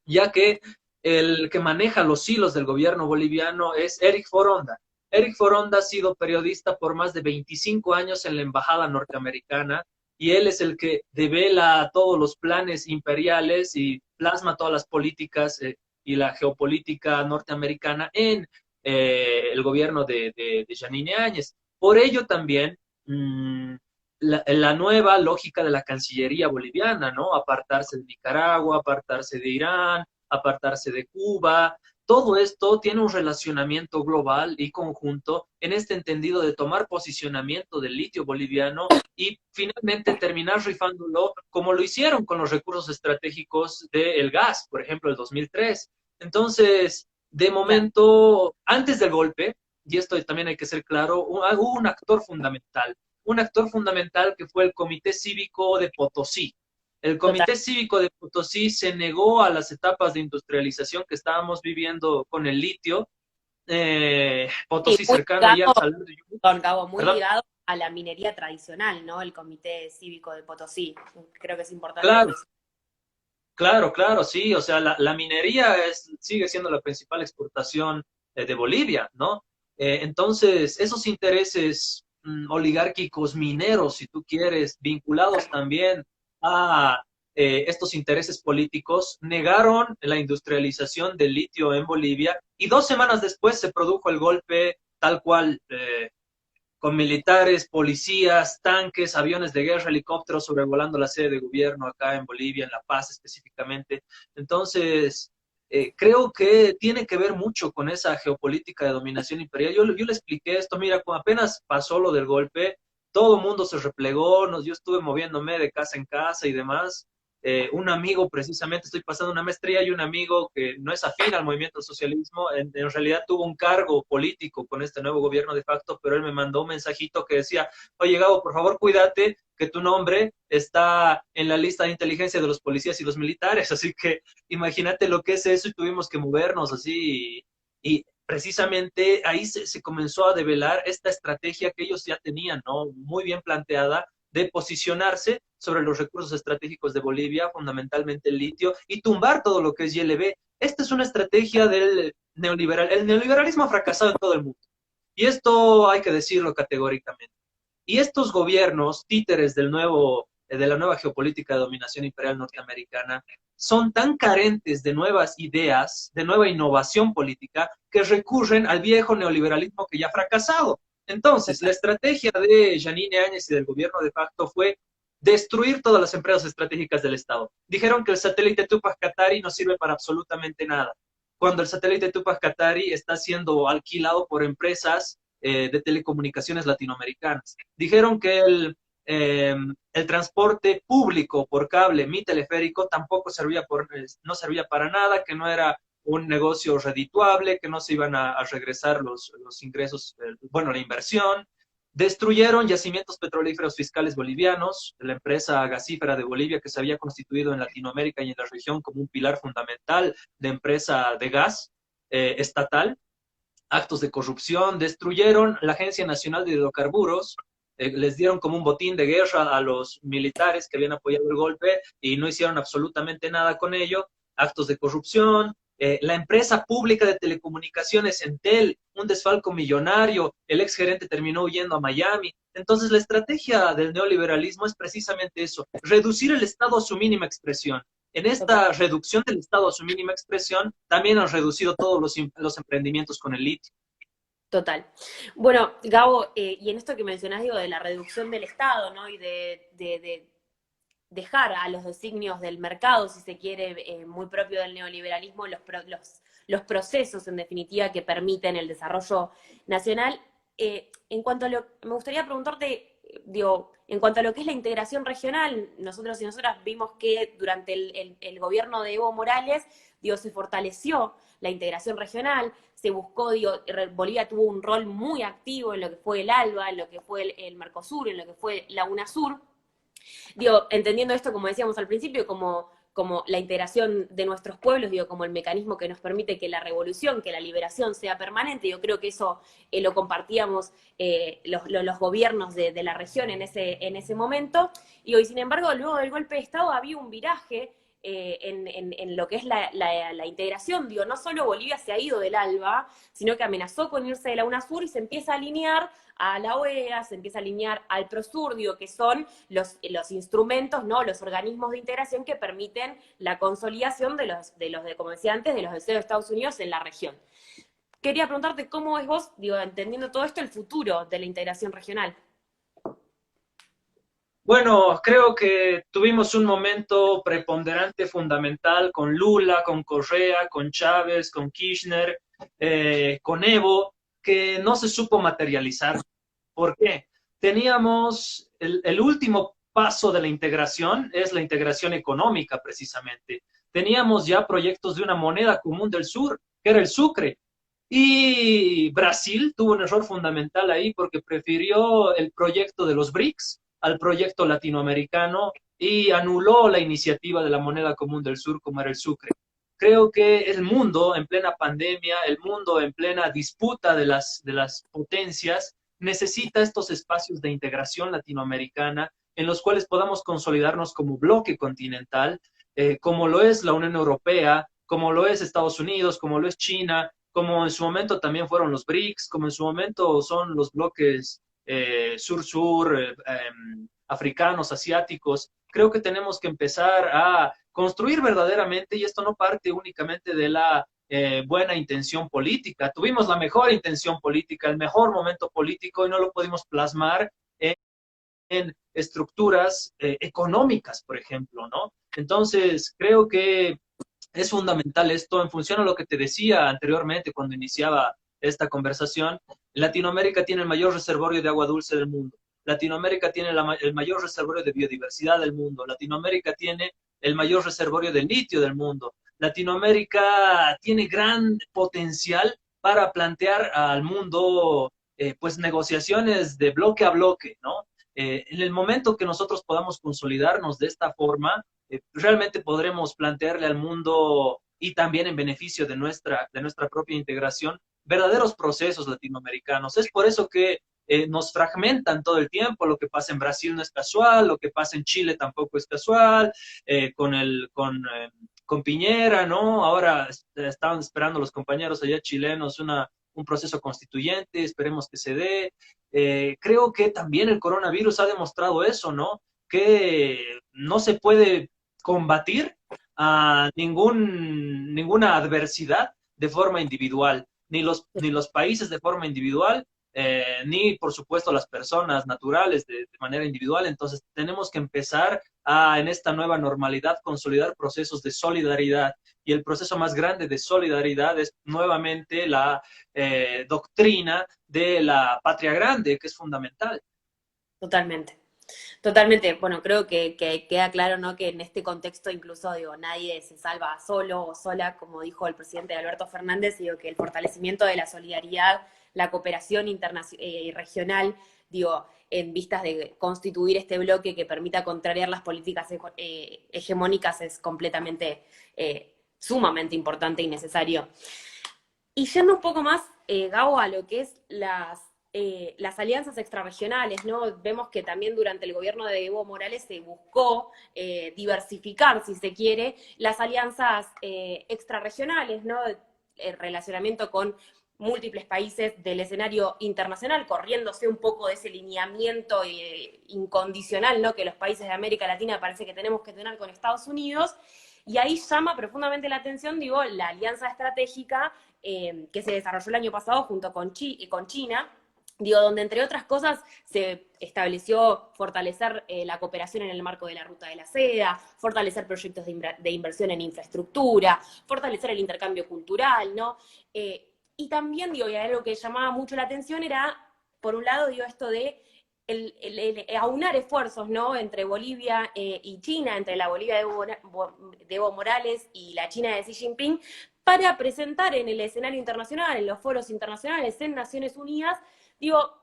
Speaker 1: ya que el que maneja los hilos del gobierno boliviano es Eric Foronda. Eric Foronda ha sido periodista por más de 25 años en la embajada norteamericana y él es el que devela todos los planes imperiales y plasma todas las políticas y la geopolítica norteamericana en el gobierno de Yanine Áñez. Por ello también la nueva lógica de la Cancillería boliviana, ¿no? Apartarse de Nicaragua, apartarse de Irán, apartarse de Cuba. Todo esto tiene un relacionamiento global y conjunto en este entendido de tomar posicionamiento del litio boliviano y finalmente terminar rifándolo como lo hicieron con los recursos estratégicos del gas, por ejemplo, el 2003. Entonces, de momento, antes del golpe, y esto también hay que ser claro, hubo un actor fundamental que fue el Comité Cívico de Potosí. El
Speaker 2: Total.
Speaker 1: Comité Cívico de Potosí se negó a las etapas de industrialización que estábamos viviendo con el litio.
Speaker 2: Sí,
Speaker 1: Potosí
Speaker 2: muy
Speaker 1: cercano allá al
Speaker 2: ligado,
Speaker 1: Salar de Uyuni,
Speaker 2: con Cabo, muy
Speaker 1: ¿verdad?
Speaker 2: ligado a la minería tradicional, ¿no? El Comité Cívico de Potosí. Creo que es importante
Speaker 1: Claro,
Speaker 2: mencionar.
Speaker 1: claro, sí. O sea, la minería sigue siendo la principal exportación de Bolivia, ¿no? Entonces, esos intereses oligárquicos mineros, si tú quieres, vinculados también a estos intereses políticos, negaron la industrialización del litio en Bolivia y 2 semanas después se produjo el golpe tal cual con militares, policías, tanques, aviones de guerra, helicópteros sobrevolando la sede de gobierno acá en Bolivia, en La Paz específicamente. Entonces, creo que tiene que ver mucho con esa geopolítica de dominación imperial. Yo le expliqué esto, mira, cuando apenas pasó lo del golpe, todo el mundo se replegó, yo estuve moviéndome de casa en casa y demás. Un amigo, precisamente, estoy pasando una maestría y un amigo que no es afín al movimiento socialismo, en realidad tuvo un cargo político con este nuevo gobierno de facto, pero él me mandó un mensajito que decía, oye Gabo, por favor cuídate que tu nombre está en la lista de inteligencia de los policías y los militares, así que imagínate lo que es eso y tuvimos que movernos así y precisamente ahí se comenzó a develar esta estrategia que ellos ya tenían, ¿no? Muy bien planteada de posicionarse sobre los recursos estratégicos de Bolivia, fundamentalmente el litio, y tumbar todo lo que es YLB. Esta es una estrategia del neoliberal. El neoliberalismo ha fracasado en todo el mundo. Y esto hay que decirlo categóricamente. Y estos gobiernos, títeres de la nueva geopolítica de dominación imperial norteamericana, son tan carentes de nuevas ideas, de nueva innovación política, que recurren al viejo neoliberalismo que ya ha fracasado. Entonces, la
Speaker 2: Total.
Speaker 1: estrategia de Yanine Áñez y del gobierno de facto fue destruir todas las empresas estratégicas del Estado. Dijeron que el satélite Tupac Katari no sirve para absolutamente nada, cuando el satélite Tupac Katari está siendo alquilado por empresas de telecomunicaciones latinoamericanas. Dijeron que el transporte público por cable, mi teleférico, tampoco no servía para nada, que no era un negocio redituable, que no se iban a regresar los ingresos, bueno, la inversión. Destruyeron yacimientos petrolíferos fiscales bolivianos, la empresa gasífera de Bolivia que se había constituido en Latinoamérica y en la región como un pilar fundamental de empresa de gas estatal. Actos de corrupción, destruyeron la Agencia Nacional de Hidrocarburos, les dieron como un botín de guerra a los militares que habían apoyado el golpe y no hicieron absolutamente nada con ello, actos de corrupción, la empresa pública de telecomunicaciones Entel, un desfalco millonario, el exgerente terminó huyendo a Miami. Entonces la estrategia del neoliberalismo es precisamente eso, reducir el Estado a su mínima expresión. En
Speaker 2: Total.
Speaker 1: esta reducción del Estado a su mínima expresión, también han reducido todos los emprendimientos con el litio.
Speaker 2: Total. Bueno, Gabo, y en esto que mencionás, digo, de la reducción del Estado, ¿no? Y de dejar a los designios del mercado, si se quiere, muy propio del neoliberalismo, los procesos, en definitiva, que permiten el desarrollo nacional. En cuanto a me gustaría preguntarte, digo, en cuanto a lo que es la integración regional, nosotros y nosotras vimos que durante el gobierno de Evo Morales, digo, se fortaleció la integración regional, se buscó, digo, Bolivia tuvo un rol muy activo en lo que fue el ALBA, en lo que fue el Mercosur, en lo que fue la UNASUR, digo, entendiendo esto, como decíamos al principio, como la integración de nuestros pueblos, digo, como el mecanismo que nos permite que la revolución, que la liberación sea permanente. Yo creo que eso lo compartíamos los gobiernos de la región en ese momento. Y hoy, sin embargo, luego del golpe de Estado había un viraje en lo que es la integración. Digo, no solo Bolivia se ha ido del ALBA, sino que amenazó con irse de la UNASUR y se empieza a alinear a la OEA, se empieza a alinear al PROSUR, digo, que son los instrumentos, ¿no? Los organismos de integración que permiten la consolidación como decía antes, de los deseos de Estados Unidos en la región. Quería preguntarte cómo es vos, digo, entendiendo todo esto, el futuro de la integración regional.
Speaker 1: Bueno, creo que tuvimos un momento preponderante, fundamental, con Lula, con Correa, con Chávez, con Kirchner, con Evo, que no se supo materializar. ¿Por qué? Teníamos el último paso de la integración, es la integración económica precisamente. Teníamos ya proyectos de una moneda común del sur, que era el sucre. Y Brasil tuvo un error fundamental ahí porque prefirió el proyecto de los BRICS al proyecto latinoamericano y anuló la iniciativa de la moneda común del sur como era el sucre. Creo que el mundo en plena pandemia, el mundo en plena disputa de las potencias, necesita estos espacios de integración latinoamericana en los cuales podamos consolidarnos como bloque continental, como lo es la Unión Europea, como lo es Estados Unidos, como lo es China, como en su momento también fueron los BRICS, como en su momento son los bloques sur-sur, africanos, asiáticos. Creo que tenemos que empezar a construir verdaderamente, y esto no parte únicamente de la buena intención política. Tuvimos la mejor intención política, el mejor momento político y no lo pudimos plasmar en estructuras económicas, por ejemplo, ¿no? Entonces, creo que es fundamental esto en función a lo que te decía anteriormente cuando iniciaba esta conversación. Latinoamérica tiene el mayor reservorio de agua dulce del mundo. Latinoamérica tiene el mayor reservorio de biodiversidad del mundo. Latinoamérica tiene el mayor reservorio de litio del mundo. Latinoamérica tiene gran potencial para plantear al mundo pues negociaciones de bloque a bloque, ¿no? En el momento que nosotros podamos consolidarnos de esta forma, realmente podremos plantearle al mundo y también en beneficio de nuestra propia integración, verdaderos procesos latinoamericanos. Es por eso que nos fragmentan todo el tiempo, lo que pasa en Brasil no es casual, lo que pasa en Chile tampoco es casual, con Piñera, ¿no? Ahora estaban esperando los compañeros allá chilenos un proceso constituyente, esperemos que se dé. Creo que también el coronavirus ha demostrado eso, ¿no? Que no se puede combatir a ninguna adversidad de forma individual, ni los países de forma individual, ni por supuesto las personas naturales de manera individual. Entonces tenemos que empezar en esta nueva normalidad, consolidar procesos de solidaridad. Y el proceso más grande de solidaridad es nuevamente la doctrina de la patria grande, que es fundamental.
Speaker 2: Totalmente. Totalmente, bueno, creo que queda claro, ¿no? Que en este contexto incluso, digo, nadie se salva solo o sola, como dijo el presidente Alberto Fernández, digo, que el fortalecimiento de la solidaridad, la cooperación regional, digo, en vistas de constituir este bloque que permita contrariar las políticas hegemónicas es completamente, sumamente importante y necesario. Y yendo un poco más, Gabo, a lo que es las alianzas extrarregionales, ¿no? Vemos que también durante el gobierno de Evo Morales se buscó diversificar, si se quiere, las alianzas extrarregionales, ¿no? El relacionamiento con múltiples países del escenario internacional, corriéndose un poco de ese lineamiento incondicional, ¿no? Que los países de América Latina parece que tenemos que tener con Estados Unidos. Y ahí llama profundamente la atención, digo, la alianza estratégica que se desarrolló el año pasado junto con China, digo, donde entre otras cosas se estableció fortalecer la cooperación en el marco de la Ruta de la Seda, fortalecer proyectos de inversión en infraestructura, fortalecer el intercambio cultural, ¿no? Y también, digo, y algo que llamaba mucho la atención era, por un lado, digo, esto de aunar esfuerzos, ¿no? Entre Bolivia y China, entre la Bolivia de Evo Morales y la China de Xi Jinping, para presentar en el escenario internacional, en los foros internacionales, en Naciones Unidas, digo,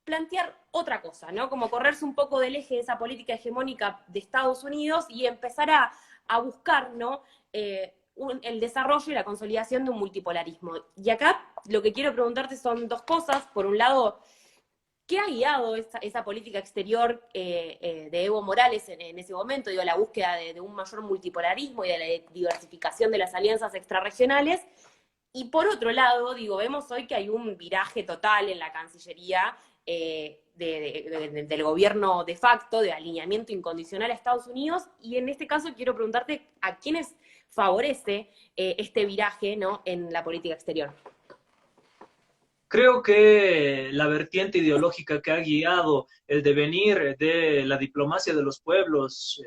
Speaker 2: plantear otra cosa, ¿no? Como correrse un poco del eje de esa política hegemónica de Estados Unidos y empezar a buscar, ¿no? El desarrollo y la consolidación de un multipolarismo. Y acá lo que quiero preguntarte son dos cosas. Por un lado, ¿qué ha guiado esa política exterior de Evo Morales en ese momento? Digo, la búsqueda de un mayor multipolarismo y de la diversificación de las alianzas extrarregionales. Y por otro lado, digo, vemos hoy que hay un viraje total en la Cancillería del gobierno de facto, de alineamiento incondicional a Estados Unidos, y en este caso quiero preguntarte a quiénes favorece este viraje, ¿no?, en la política exterior.
Speaker 1: Creo que la vertiente ideológica que ha guiado el devenir de la diplomacia de los pueblos,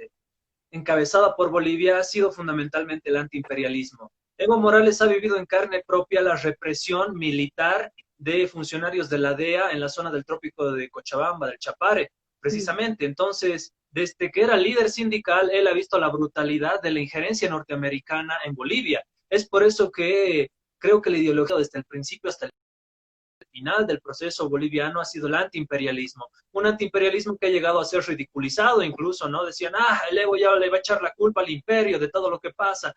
Speaker 1: encabezada por Bolivia, ha sido fundamentalmente el antiimperialismo. Evo Morales ha vivido en carne propia la represión militar de funcionarios de la DEA en la zona del trópico de Cochabamba, del Chapare, precisamente. Entonces, desde que era líder sindical, él ha visto la brutalidad de la injerencia norteamericana en Bolivia. Es por eso que creo que la ideología desde el principio hasta el final del proceso boliviano ha sido el antiimperialismo. Un antiimperialismo que ha llegado a ser ridiculizado incluso, ¿no? Decían, el Evo ya le va a echar la culpa al imperio de todo lo que pasa.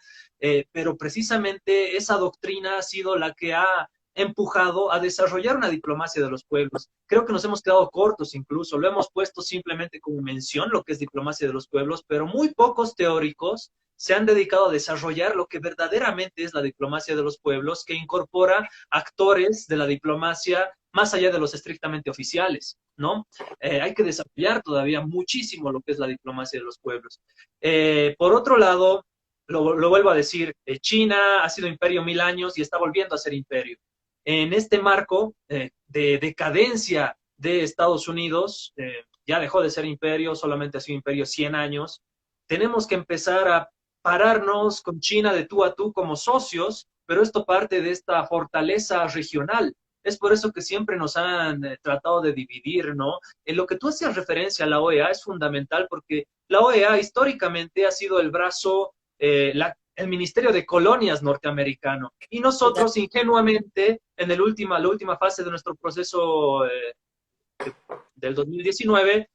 Speaker 1: Pero precisamente esa doctrina ha sido la que ha empujado a desarrollar una diplomacia de los pueblos. Creo que nos hemos quedado cortos incluso, lo hemos puesto simplemente como mención, lo que es diplomacia de los pueblos, pero muy pocos teóricos se han dedicado a desarrollar lo que verdaderamente es la diplomacia de los pueblos, que incorpora actores de la diplomacia más allá de los estrictamente oficiales, ¿no? Hay que desarrollar todavía muchísimo lo que es la diplomacia de los pueblos. Por otro lado, lo vuelvo a decir, China ha sido imperio 1000 años y está volviendo a ser imperio. En este marco de decadencia de Estados Unidos, ya dejó de ser imperio, solamente ha sido imperio 100 años, tenemos que empezar a pararnos con China de tú a tú como socios, pero esto parte de esta fortaleza regional. Es por eso que siempre nos han tratado de dividir, ¿no? En lo que tú hacías referencia a la OEA es fundamental porque la OEA históricamente ha sido el brazo, el Ministerio de Colonias norteamericano. Y nosotros ingenuamente, en la última fase de nuestro proceso del 2019,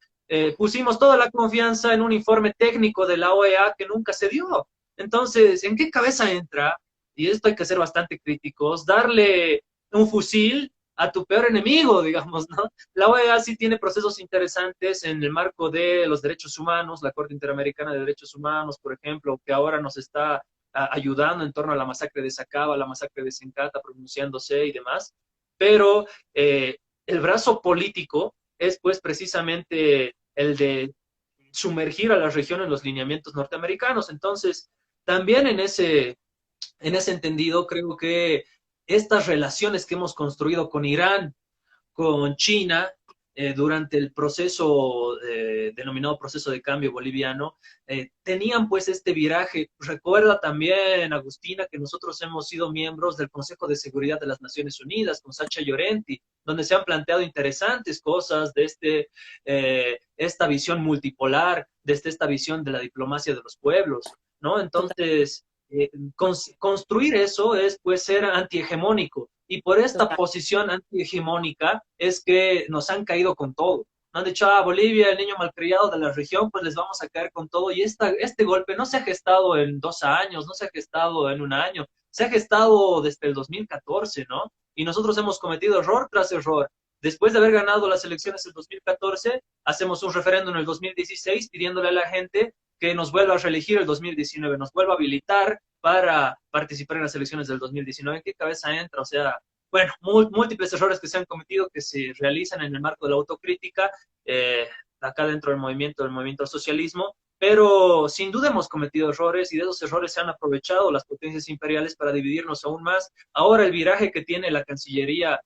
Speaker 1: pusimos toda la confianza en un informe técnico de la OEA que nunca se dio. Entonces, ¿en qué cabeza entra? Y esto hay que ser bastante críticos, darle un fusil a tu peor enemigo, digamos, ¿no? La OEA sí tiene procesos interesantes en el marco de los derechos humanos, la Corte Interamericana de Derechos Humanos, por ejemplo, que ahora nos está ayudando en torno a la masacre de Sacaba, la masacre de Sencata, pronunciándose y demás, pero el brazo político es pues precisamente el de sumergir a la región en los lineamientos norteamericanos. Entonces, también en ese entendido, creo que estas relaciones que hemos construido con Irán, con China, durante el proceso denominado proceso de cambio boliviano, tenían pues este viraje. Recuerda también, Agustina, que nosotros hemos sido miembros del Consejo de Seguridad de las Naciones Unidas con Sacha Llorenti, donde se han planteado interesantes cosas de esta visión multipolar, desde esta visión de la diplomacia de los pueblos, ¿no? Entonces, construir eso es pues ser antihegemónico. Y por esta posición antihegemónica es que nos han caído con todo. Nos han dicho, Bolivia, el niño malcriado de la región, pues les vamos a caer con todo. Y este golpe no se ha gestado en 2 años, no se ha gestado en 1 año, se ha gestado desde el 2014, ¿no? Y nosotros hemos cometido error tras error. Después de haber ganado las elecciones en 2014, hacemos un referéndum en el 2016 pidiéndole a la gente que nos vuelva a reelegir el 2019, nos vuelva a habilitar para participar en las elecciones del 2019. ¿En qué cabeza entra? O sea, bueno, múltiples errores que se han cometido, que se realizan en el marco de la autocrítica, acá dentro del movimiento al socialismo, pero sin duda hemos cometido errores y de esos errores se han aprovechado las potencias imperiales para dividirnos aún más. Ahora el viraje que tiene la Cancillería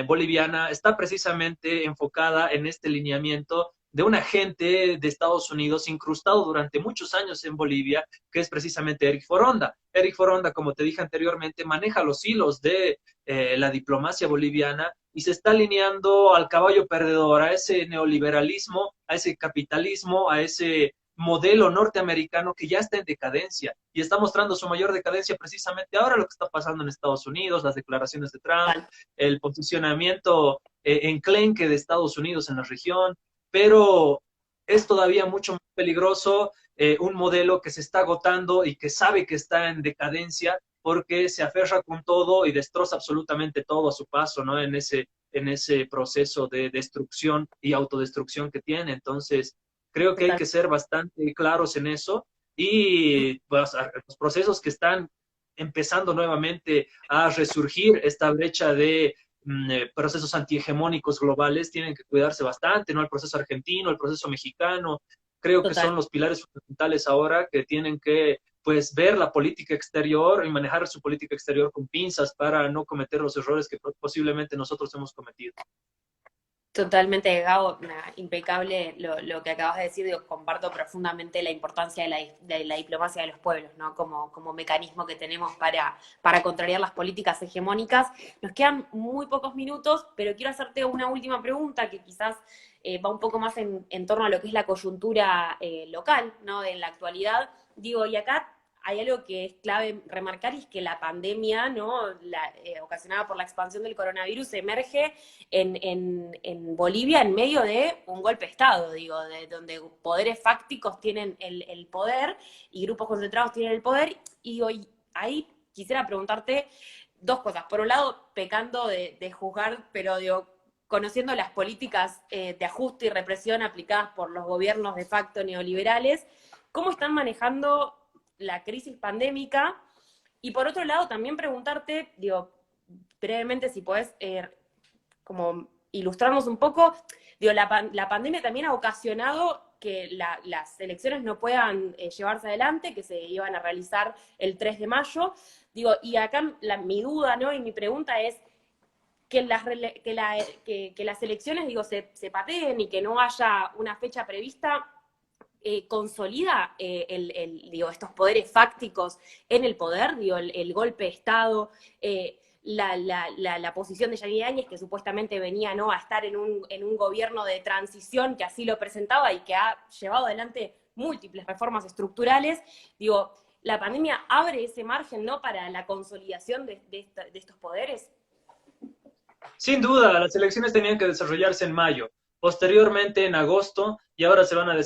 Speaker 1: boliviana está precisamente enfocada en este lineamiento de un agente de Estados Unidos incrustado durante muchos años en Bolivia, que es precisamente Eric Foronda. Eric Foronda, como te dije anteriormente, maneja los hilos de la diplomacia boliviana y se está alineando al caballo perdedor, a ese neoliberalismo, a ese capitalismo, a ese modelo norteamericano que ya está en decadencia y está mostrando su mayor decadencia precisamente ahora lo que está pasando en Estados Unidos, las declaraciones de Trump, el posicionamiento enclenque de Estados Unidos en la región, pero es todavía mucho más peligroso un modelo que se está agotando y que sabe que está en decadencia porque se aferra con todo y destroza absolutamente todo a su paso, ¿no? En ese proceso de destrucción y autodestrucción que tiene. Entonces, creo que hay que ser bastante claros en eso y pues, los procesos que están empezando nuevamente a resurgir esta brecha de procesos antihegemónicos globales tienen que cuidarse bastante, ¿no? El proceso argentino, el proceso mexicano, creo que son los pilares fundamentales ahora que tienen que pues ver la política exterior y manejar su política exterior con pinzas para no cometer los errores que posiblemente nosotros hemos cometido.
Speaker 2: Totalmente, Gabo, impecable lo que acabas de decir, digo, comparto profundamente la importancia de la diplomacia de los pueblos, ¿no? Como mecanismo que tenemos para contrariar las políticas hegemónicas. Nos quedan muy pocos minutos, pero quiero hacerte una última pregunta que quizás va un poco más en torno a lo que es la coyuntura local, ¿no? De la actualidad. Digo, y acá hay algo que es clave remarcar y es que la pandemia, ¿no? Ocasionada por la expansión del coronavirus, emerge en Bolivia en medio de un golpe de Estado, digo, donde poderes fácticos tienen el poder y grupos concentrados tienen el poder. Y hoy ahí quisiera preguntarte dos cosas. Por un lado, pecando de juzgar, pero digo, conociendo las políticas de ajuste y represión aplicadas por los gobiernos de facto neoliberales, ¿cómo están manejando la crisis pandémica? Y por otro lado, también preguntarte, digo, brevemente si podés como ilustrarnos un poco, digo, la pandemia también ha ocasionado que las elecciones no puedan llevarse adelante, que se iban a realizar el 3 de mayo. Digo, y acá mi duda, ¿no? Y mi pregunta es que las elecciones, digo, se pateen y que no haya una fecha prevista. Consolida digo, estos poderes fácticos en el poder, digo, el golpe de Estado, la posición de Yanine Áñez, que supuestamente venía, ¿no?, a estar en un gobierno de transición que así lo presentaba y que ha llevado adelante múltiples reformas estructurales. Digo, ¿la pandemia abre ese margen, ¿no?, para la consolidación de estos poderes?
Speaker 1: Sin duda, las elecciones tenían que desarrollarse en mayo, posteriormente en agosto y ahora se van a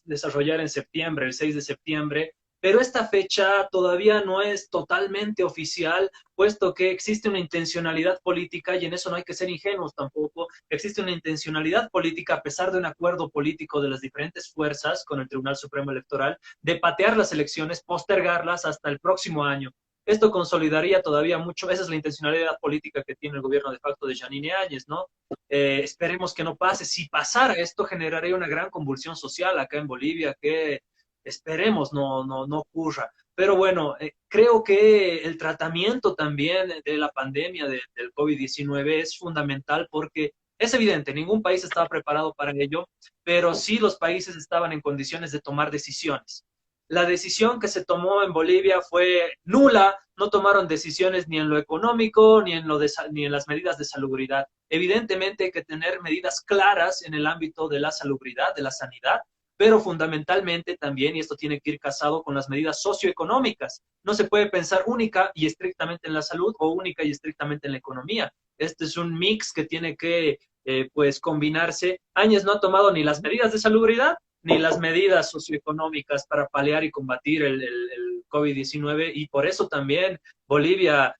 Speaker 1: desarrollar en septiembre, el 6 de septiembre, pero esta fecha todavía no es totalmente oficial, puesto que existe una intencionalidad política y en eso no hay que ser ingenuos tampoco. Existe una intencionalidad política a pesar de un acuerdo político de las diferentes fuerzas con el Tribunal Supremo Electoral de patear las elecciones, postergarlas hasta el próximo año. Esto consolidaría todavía mucho, esa es la intencionalidad política que tiene el gobierno de facto de Yanine Áñez, ¿no? Esperemos que no pase. Si pasara esto, generaría una gran convulsión social acá en Bolivia que esperemos no ocurra. Pero bueno, creo que el tratamiento también de la pandemia del COVID-19 es fundamental porque es evidente, ningún país estaba preparado para ello, pero sí los países estaban en condiciones de tomar decisiones. La decisión que se tomó en Bolivia fue nula, no tomaron decisiones ni en lo económico ni en las medidas de salubridad. Evidentemente hay que tener medidas claras en el ámbito de la salubridad, de la sanidad, pero fundamentalmente también, y esto tiene que ir casado con las medidas socioeconómicas. No se puede pensar única y estrictamente en la salud o única y estrictamente en la economía. Este es un mix que tiene que pues combinarse. Áñez no ha tomado ni las medidas de salubridad ni las medidas socioeconómicas para paliar y combatir el COVID-19 y por eso también Bolivia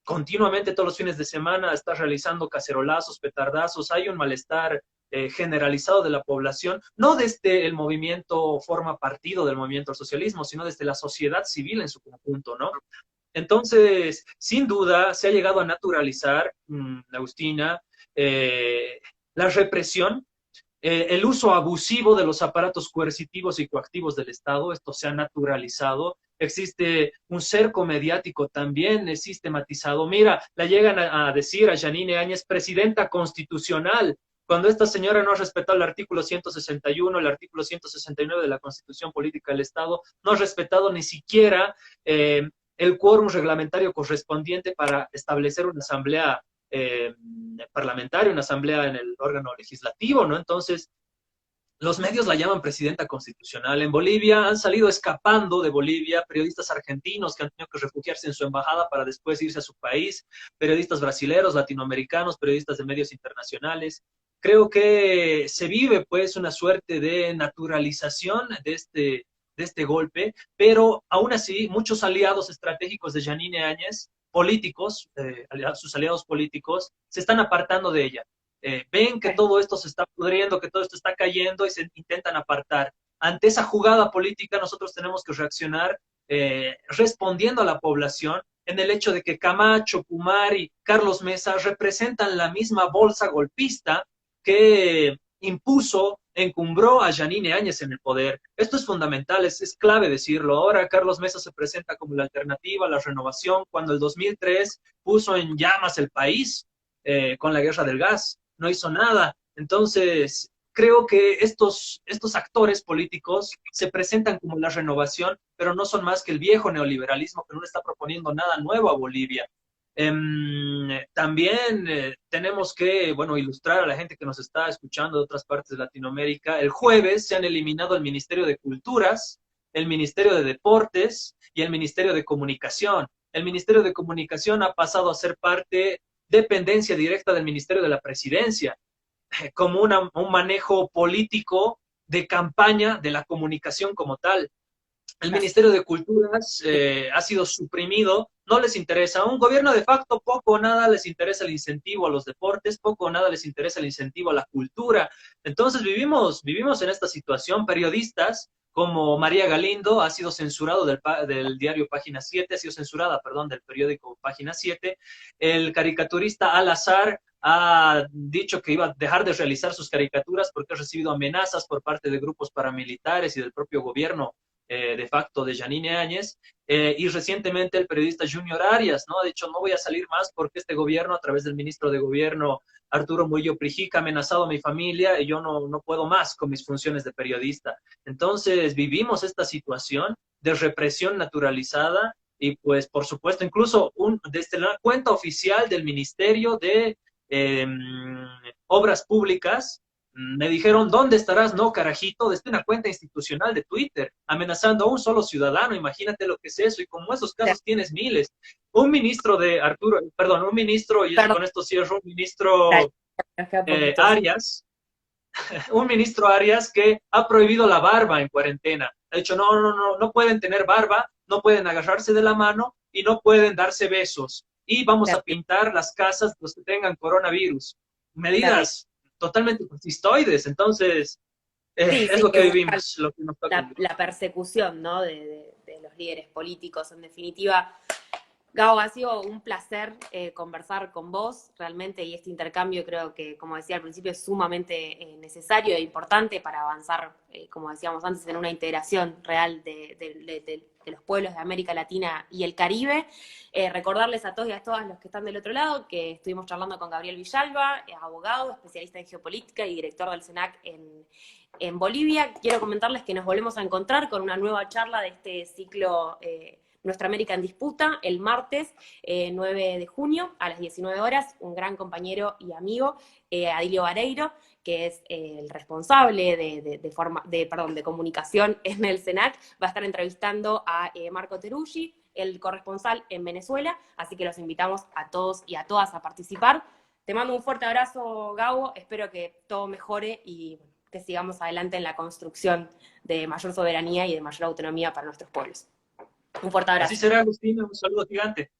Speaker 1: continuamente todos los fines de semana está realizando cacerolazos, petardazos, hay un malestar generalizado de la población, no desde el movimiento forma partido del movimiento al socialismo, sino desde la sociedad civil en su conjunto, ¿no? Entonces, sin duda, se ha llegado a naturalizar, Agustina, la represión el uso abusivo de los aparatos coercitivos y coactivos del Estado, esto se ha naturalizado. Existe un cerco mediático también sistematizado. Mira, la llegan a decir a Yanine Áñez presidenta constitucional, cuando esta señora no ha respetado el artículo 161, el artículo 169 de la Constitución Política del Estado, no ha respetado ni siquiera el quórum reglamentario correspondiente para establecer una asamblea parlamentaria, una asamblea en el órgano legislativo, ¿no? Entonces, los medios la llaman presidenta constitucional. En Bolivia han salido escapando de Bolivia periodistas argentinos que han tenido que refugiarse en su embajada para después irse a su país, periodistas brasileños, latinoamericanos, periodistas de medios internacionales. Creo que se vive pues una suerte de naturalización de este golpe, pero aún así muchos aliados estratégicos de Yanine Áñez, políticos, sus aliados políticos, se están apartando de ella. Ven que todo esto se está pudriendo, que todo esto está cayendo y se intentan apartar. Ante esa jugada política nosotros tenemos que reaccionar respondiendo a la población en el hecho de que Camacho, Pumari, Carlos Mesa representan la misma bolsa golpista que impuso, encumbró a Yanine Áñez en el poder. Esto es fundamental, es clave decirlo. Ahora Carlos Mesa se presenta como la alternativa, la renovación, cuando el 2003 puso en llamas el país con la guerra del gas, no hizo nada. Entonces, creo que estos actores políticos se presentan como la renovación, pero no son más que el viejo neoliberalismo que no le está proponiendo nada nuevo a Bolivia. También tenemos que, bueno, ilustrar a la gente que nos está escuchando de otras partes de Latinoamérica. El jueves se han eliminado el Ministerio de Culturas, el Ministerio de Deportes y el Ministerio de Comunicación. El Ministerio de Comunicación ha pasado a ser dependencia directa del Ministerio de la Presidencia, como un manejo político de campaña de la comunicación como tal. El Ministerio de Culturas ha sido suprimido, no les interesa. Un gobierno de facto poco o nada les interesa el incentivo a los deportes, poco o nada les interesa el incentivo a la cultura. Entonces vivimos en esta situación. Periodistas como María Galindo ha sido censurado del diario Página 7, ha sido censurada, perdón, del periódico Página 7. El caricaturista Al Azhar ha dicho que iba a dejar de realizar sus caricaturas porque ha recibido amenazas por parte de grupos paramilitares y del propio gobierno de facto de Yanine Áñez, y recientemente el periodista Junior Arias, ¿no? Ha dicho, no voy a salir más porque este gobierno, a través del ministro de Gobierno, Arturo Murillo Prijica, ha amenazado a mi familia y yo no puedo más con mis funciones de periodista. Entonces, vivimos esta situación de represión naturalizada y, pues, por supuesto, incluso desde la cuenta oficial del Ministerio de Obras Públicas, me dijeron, ¿dónde estarás? No, carajito, desde una cuenta institucional de Twitter, amenazando a un solo ciudadano. Imagínate lo que es eso. Y como esos casos tienes miles. Un ministro un ministro, y con esto cierro, un ministro Arias, un ministro Arias que ha prohibido la barba en cuarentena. Ha dicho, no pueden tener barba, no pueden agarrarse de la mano y no pueden darse besos. Y vamos a pintar las casas de los que tengan coronavirus. Medidas totalmente fascistoides. Entonces, es lo que vivimos, lo que nos toca.
Speaker 2: La persecución, ¿no? de los líderes políticos, en definitiva. Gabo, ha sido un placer conversar con vos realmente, y este intercambio creo que, como decía al principio, es sumamente necesario e importante para avanzar, como decíamos antes, en una integración real de los pueblos de América Latina y el Caribe. Recordarles a todos y a todas los que están del otro lado que estuvimos charlando con Gabriel Villalba, abogado, especialista en geopolítica y director del CENAC en Bolivia. Quiero comentarles que nos volvemos a encontrar con una nueva charla de este ciclo Nuestra América en Disputa, el martes 9 de junio a las 19 horas. Un gran compañero y amigo, Adilio Vareiro, que es el responsable de comunicación en el CENAC, va a estar entrevistando a Marco Teruggi, el corresponsal en Venezuela, así que los invitamos a todos y a todas a participar. Te mando un fuerte abrazo, Gabo, espero que todo mejore y que sigamos adelante en la construcción de mayor soberanía y de mayor autonomía para nuestros pueblos. Un fuerte abrazo.
Speaker 1: Así será, Agustina, un saludo gigante.